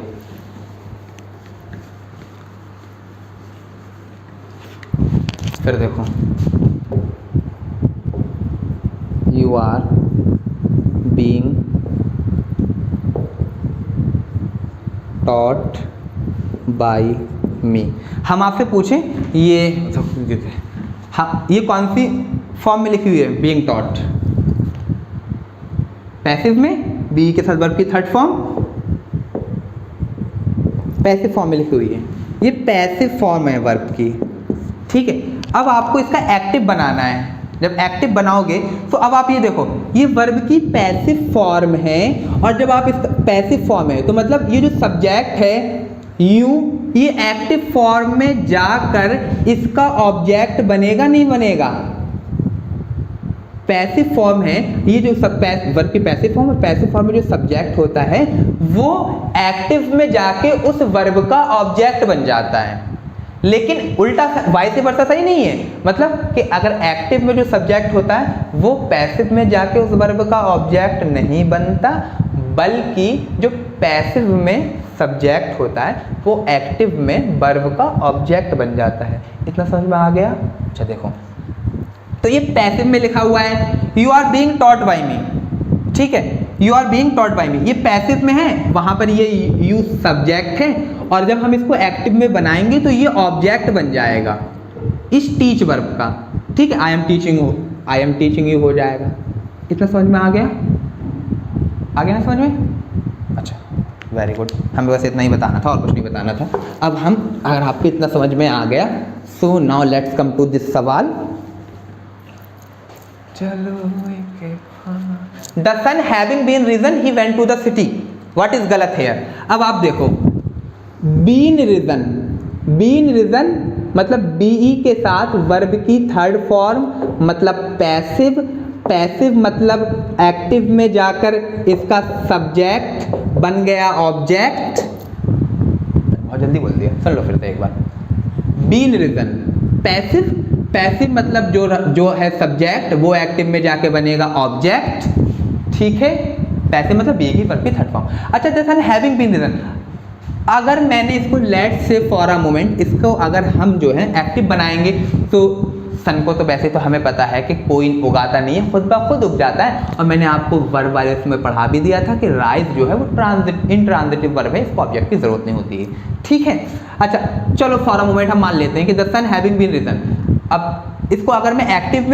Speaker 1: फिर देखो, you are being taught by me. हम आपसे पूछें ये कौन सी फॉर्म में लिखी हुई है? बीइंग टॉट, पैसिव में बी के साथ वर्ब की थर्ड फॉर्म पैसिव फॉर्म में लिखी हुई है। ये पैसिव फॉर्म है वर्ब की, ठीक है। अब आपको इसका एक्टिव बनाना है। जब एक्टिव बनाओगे तो अब आप ये देखो, ये वर्ब की पैसिव फॉर्म है, और जब आप इसका पैसिव फॉर्म है तो मतलब ये जो सब्जेक्ट है यू, ये एक्टिव फॉर्म में जाकर इसका ऑब्जेक्ट बनेगा नहीं बनेगा? पैसिव फॉर्म है ये जो वर्ब की पैसिव फॉर्म है, पैसिव फॉर्म में जो सब्जेक्ट होता है वो एक्टिव में जाके उस वर्ब का ऑब्जेक्ट बन जाता है। लेकिन उल्टा वाइस वर्सा सही नहीं है, मतलब कि अगर एक्टिव में जो सब्जेक्ट होता है वो पैसिव में जाके उस वर्ब का ऑब्जेक्ट नहीं बनता, बल्कि जो पैसिव में सब्जेक्ट होता है वो एक्टिव में वर्ब का ऑब्जेक्ट बन जाता है। इतना समझ में आ गया? अच्छा देखो, तो ये पैसिव में लिखा हुआ है you are being taught by me, ठीक है, you are being taught by me, ये पैसिव में है, वहां पर ये यू सब्जेक्ट है, और जब हम इसको एक्टिव में बनाएंगे तो ये ऑब्जेक्ट बन जाएगा इस टीच वर्ब का, ठीक है। आई एम टीचिंग यू हो जाएगा। इतना समझ में आ गया? आ गया ना समझ में? अच्छा, वेरी गुड। हमें बस इतना ही बताना था और कुछ नहीं बताना था। अब हम, अगर आपको इतना समझ में आ गया, so now let's come to this सवाल। The sun having been risen he went to the city, what is गलत हेयर? अब आप देखो, बीन रीजन मतलब बीई के साथ वर्ब की थर्ड फॉर्म मतलब पैसिव मतलब एक्टिव में जाकर इसका सब्जेक्ट बन गया ऑब्जेक्ट। बहुत जल्दी बोल दिया, सुन लो फिर से एक बार। बीन रीजन पैसिव मतलब जो है सब्जेक्ट वो एक्टिव में जाके बनेगा ऑब्जेक्ट, ठीक है। पैसिव मतलब बी की वर्ब की थर्ड फॉर्म। अच्छा, the sun having been risen, अगर मैंने इसको let's say for a moment इसको अगर हम जो है एक्टिव बनाएंगे तो सन को तो वैसे तो हमें पता है कि कोई उगाता नहीं है, खुद ब खुद उग जाता है। और मैंने आपको वर्ब वाले में पढ़ा भी दिया था कि राइज जो है वो इंट्रांजिटिव वर्ब है, इसको ऑब्जेक्ट की जरूरत नहीं होती है, ठीक है। अच्छा चलो फॉर अ मोमेंट हम मान लेते हैं कि the sun having been risen. अब इसको अगर मैं एक्टिव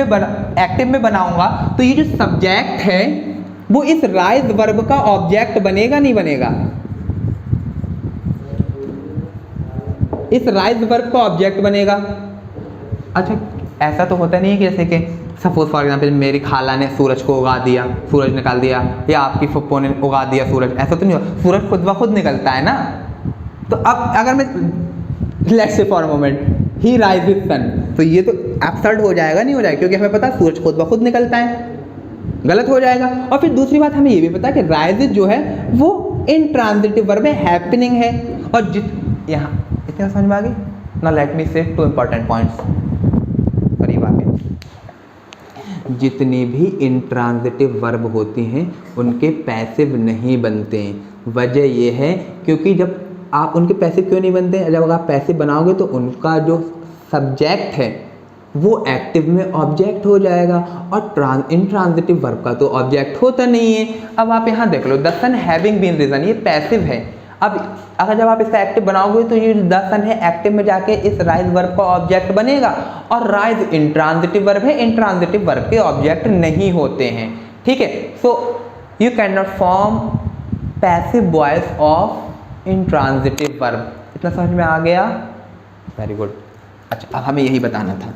Speaker 1: में बनाऊंगा तो ये जो सब्जेक्ट है वो इस राइज वर्ब का ऑब्जेक्ट बनेगा नहीं बनेगा? इस राइज वर्ब का ऑब्जेक्ट बनेगा। अच्छा, ऐसा तो होता नहीं है कि जैसे कि सपोज फॉर एग्जांपल मेरी खाला ने सूरज को उगा दिया, सूरज निकाल दिया, या आपकी फुप्पो ने उगा दिया सूरज, ऐसा तो नहीं हो, सूरज खुद ब खुद निकलता है ना। तो अब अगर मैं let's say for a moment he rises sun, तो ये तो एब्सर्ड हो जाएगा, नहीं हो जाएगा, क्योंकि हमें पता है सूरज खुद ब खुद निकलता है, गलत हो जाएगा। और फिर दूसरी बात हमें ये भी पता है कि राइजेस जो है वो इंट्रांजिटिव वर्ब है, हैपनिंग है। और यहाँ इतना समझ में आ गई ना? लेट मी से 2 इंपॉर्टेंट पॉइंट्स करीब आगे। जितनी भी इंट्रांजिटिव वर्ब होती हैं उनके पैसिव नहीं बनते। वजह ये है क्योंकि जब आप उनके पैसिव क्यों नहीं बनते? जब आप पैसिव बनाओगे तो उनका जो सब्जेक्ट है वो एक्टिव में ऑब्जेक्ट हो जाएगा, और इंट्रांजिटिव वर्ब का तो ऑब्जेक्ट होता नहीं है। अब आप यहाँ देख लो, the sun having been risen, ये पैसिव है। अब अगर जब आप इसका एक्टिव बनाओगे तो ये द सन है एक्टिव में जाके इस राइज वर्ब का ऑब्जेक्ट बनेगा, और राइज इंट्रांजिटिव वर्ब है, इंट्रांजिटिव वर्ब के ऑब्जेक्ट नहीं होते हैं, ठीक है। So you can not form passive voice of intransitive verb. इतना समझ में आ गया? Very good. अच्छा, अब हमें यही बताना था।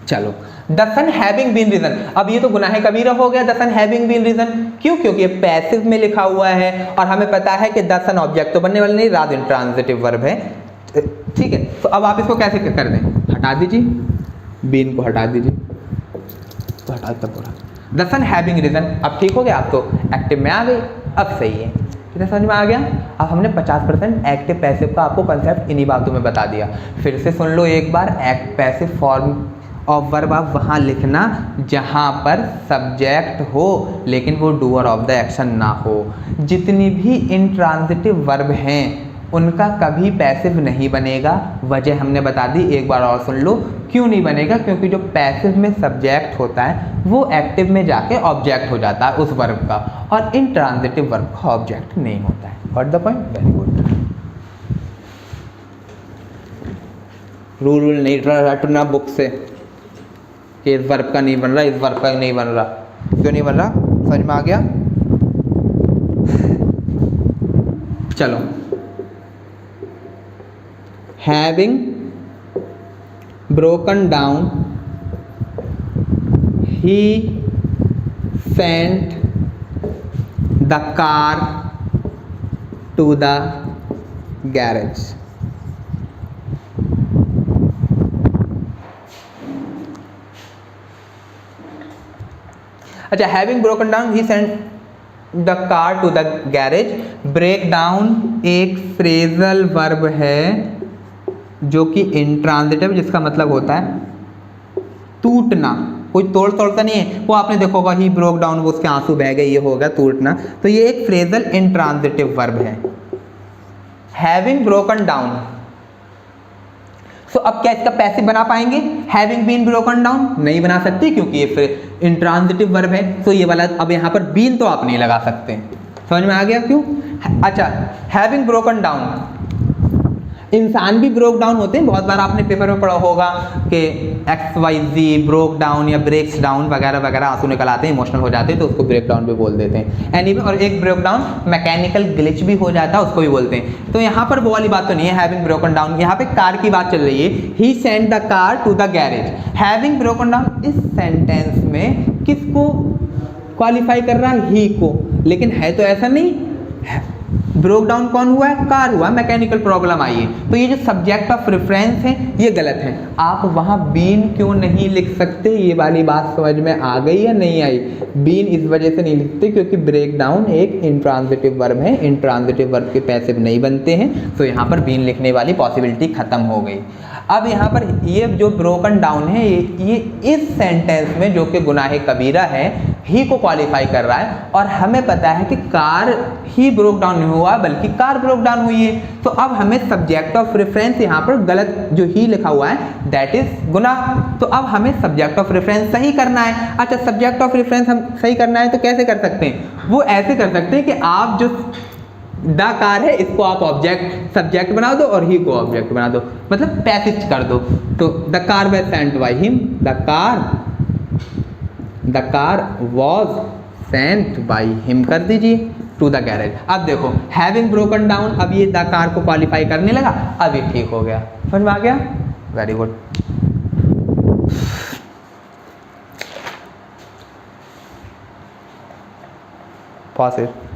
Speaker 1: चलो, the sun having been risen, अब ये तो गुनाह कबीरा हो गया। The sun having been risen क्यों? क्योंकि ये पैसिव में लिखा हुआ है और हमें पता है कि द सन ऑब्जेक्ट तो बनने वाला नहीं, राज इंट्रांजिटिव वर्ब है, ठीक है। तो अब आप इसको कैसे कर दें? हटा दीजिए, बीन को हटा दीजिए, तो हटा दो पूरा। द सन हैविंग रीजन, अब ठीक हो गया, आप तो एक्टिव में आ गई, अब सही है। कितना समझ में आ गया? अब हमने 50% एक्टिव पैसिव का आपको कंसेप्ट इन्हीं बातों में बता दिया। फिर से सुन लो एक बार, पैसिव फॉर्म ऑफ वर्ब आप वहाँ लिखना जहाँ पर सब्जेक्ट हो लेकिन वो डूअर ऑफ द एक्शन ना हो। जितनी भी इंट्रांजिटिव वर्ब हैं उनका कभी पैसिव नहीं बनेगा। वजह हमने बता दी, एक बार और सुन लो। क्यों नहीं बनेगा? क्योंकि जो पैसिव में सब्जेक्ट होता है वो एक्टिव में जाके ऑब्जेक्ट हो जाता है उस वर्ब का, और इंट्रांजिटिव वर्ब का ऑब्जेक्ट नहीं होता है। Got the point? Very good. Rule नहीं रटना बुक से कि इस वर्ब का नहीं बन रहा, इस वर्ब का नहीं बन रहा। क्यों नहीं बन रहा? समझ में आ गया? चलो, having broken down, he sent the car to the garage. अच्छा, having broken down he sent the car to the garage. Break down एक फ्रेजल वर्ब है जो कि इंट्रांजिटिव, जिसका मतलब होता है टूटना। कोई तोड़ तोड़ता नहीं है, वो आपने देखा होगा ही ब्रोक डाउन, वो उसके आंसू बह गए, ये होगा टूटना। तो ये एक फ्रेजल इंट्रांजिटिव वर्ब है, हैविंग ब्रोकन डाउन। सो अब क्या इसका पैसिव बना पाएंगे? हैविंग बीन ब्रोकन डाउन नहीं बना सकते, क्योंकि ये फिर इंट्रांजिटिव वर्ब है। तो ये वाला अब यहाँ पर बीन तो आप नहीं लगा सकते। समझ में आ गया क्यों? अच्छा, हैविंग ब्रोकन डाउन, इंसान भी ब्रोक डाउन होते हैं। बहुत बार आपने पेपर में पढ़ा होगा कि XYZ ब्रोक डाउन या ब्रेक्स डाउन वगैरह वगैरह, आंसू निकल आते हैं, इमोशनल हो जाते हैं, तो उसको ब्रेक डाउन भी बोल देते हैं। एनीवे, और एक ब्रेक डाउन मैकेनिकल ग्लिच भी हो जाता है, उसको भी बोलते हैं। तो यहाँ पर वो वाली बात तो नहीं है हैविंग ब्रोकन डाउन। यहाँ पे कार की बात चल रही है। He sent the car to the garage. Having broken down इस सेंटेंस में किसको क्वालिफाई कर रहा है? ही को। लेकिन है तो ऐसा नहीं, ब्रोक डाउन कौन हुआ है? कार हुआ, मैकेनिकल प्रॉब्लम आई है। तो ये जो सब्जेक्ट ऑफ रेफरेंस है ये गलत है। आप वहाँ बीन क्यों नहीं लिख सकते? ये वाली बात समझ में आ गई या नहीं आई? बीन इस वजह से नहीं लिखते क्योंकि ब्रेक डाउन एक इंट्रांजिटिव वर्ब है, इंट्रांजिटिव वर्ब के पैसिव नहीं बनते हैं, तो यहाँ पर बीन लिखने वाली पॉसिबिलिटी खत्म हो गई। अब यहाँ पर ये जो ब्रोकन डाउन है ये इस सेंटेंस में जो कि गुनाह कबीरा है ही को क्वालिफाई कर रहा है, और हमें पता है कि कार ही ब्रोक डाउन नहीं हुआ बल्कि कार ब्रोक डाउन हुई है। तो अब हमें सब्जेक्ट ऑफ रेफरेंस यहाँ पर गलत जो ही लिखा हुआ है दैट इज गुनाह। तो अब हमें सब्जेक्ट ऑफ रेफरेंस सही करना है। अच्छा, सब्जेक्ट ऑफ रेफरेंस हम सही करना है तो कैसे कर सकते हैं? वो ऐसे कर सकते हैं कि आप जो द कार है इसको आप ऑब्जेक्ट सब्जेक्ट बना दो और ही को ऑब्जेक्ट बना दो, मतलब पैसिव कर दो। तो the car was sent by him, the car was sent by him कर दीजिए टू द गैरेज। अब देखो हैविंग ब्रोकन डाउन, अब ये द कार को क्वालिफाई करने लगा, अब ये ठीक हो गया। समझ में आ गया? Very good. Pause it.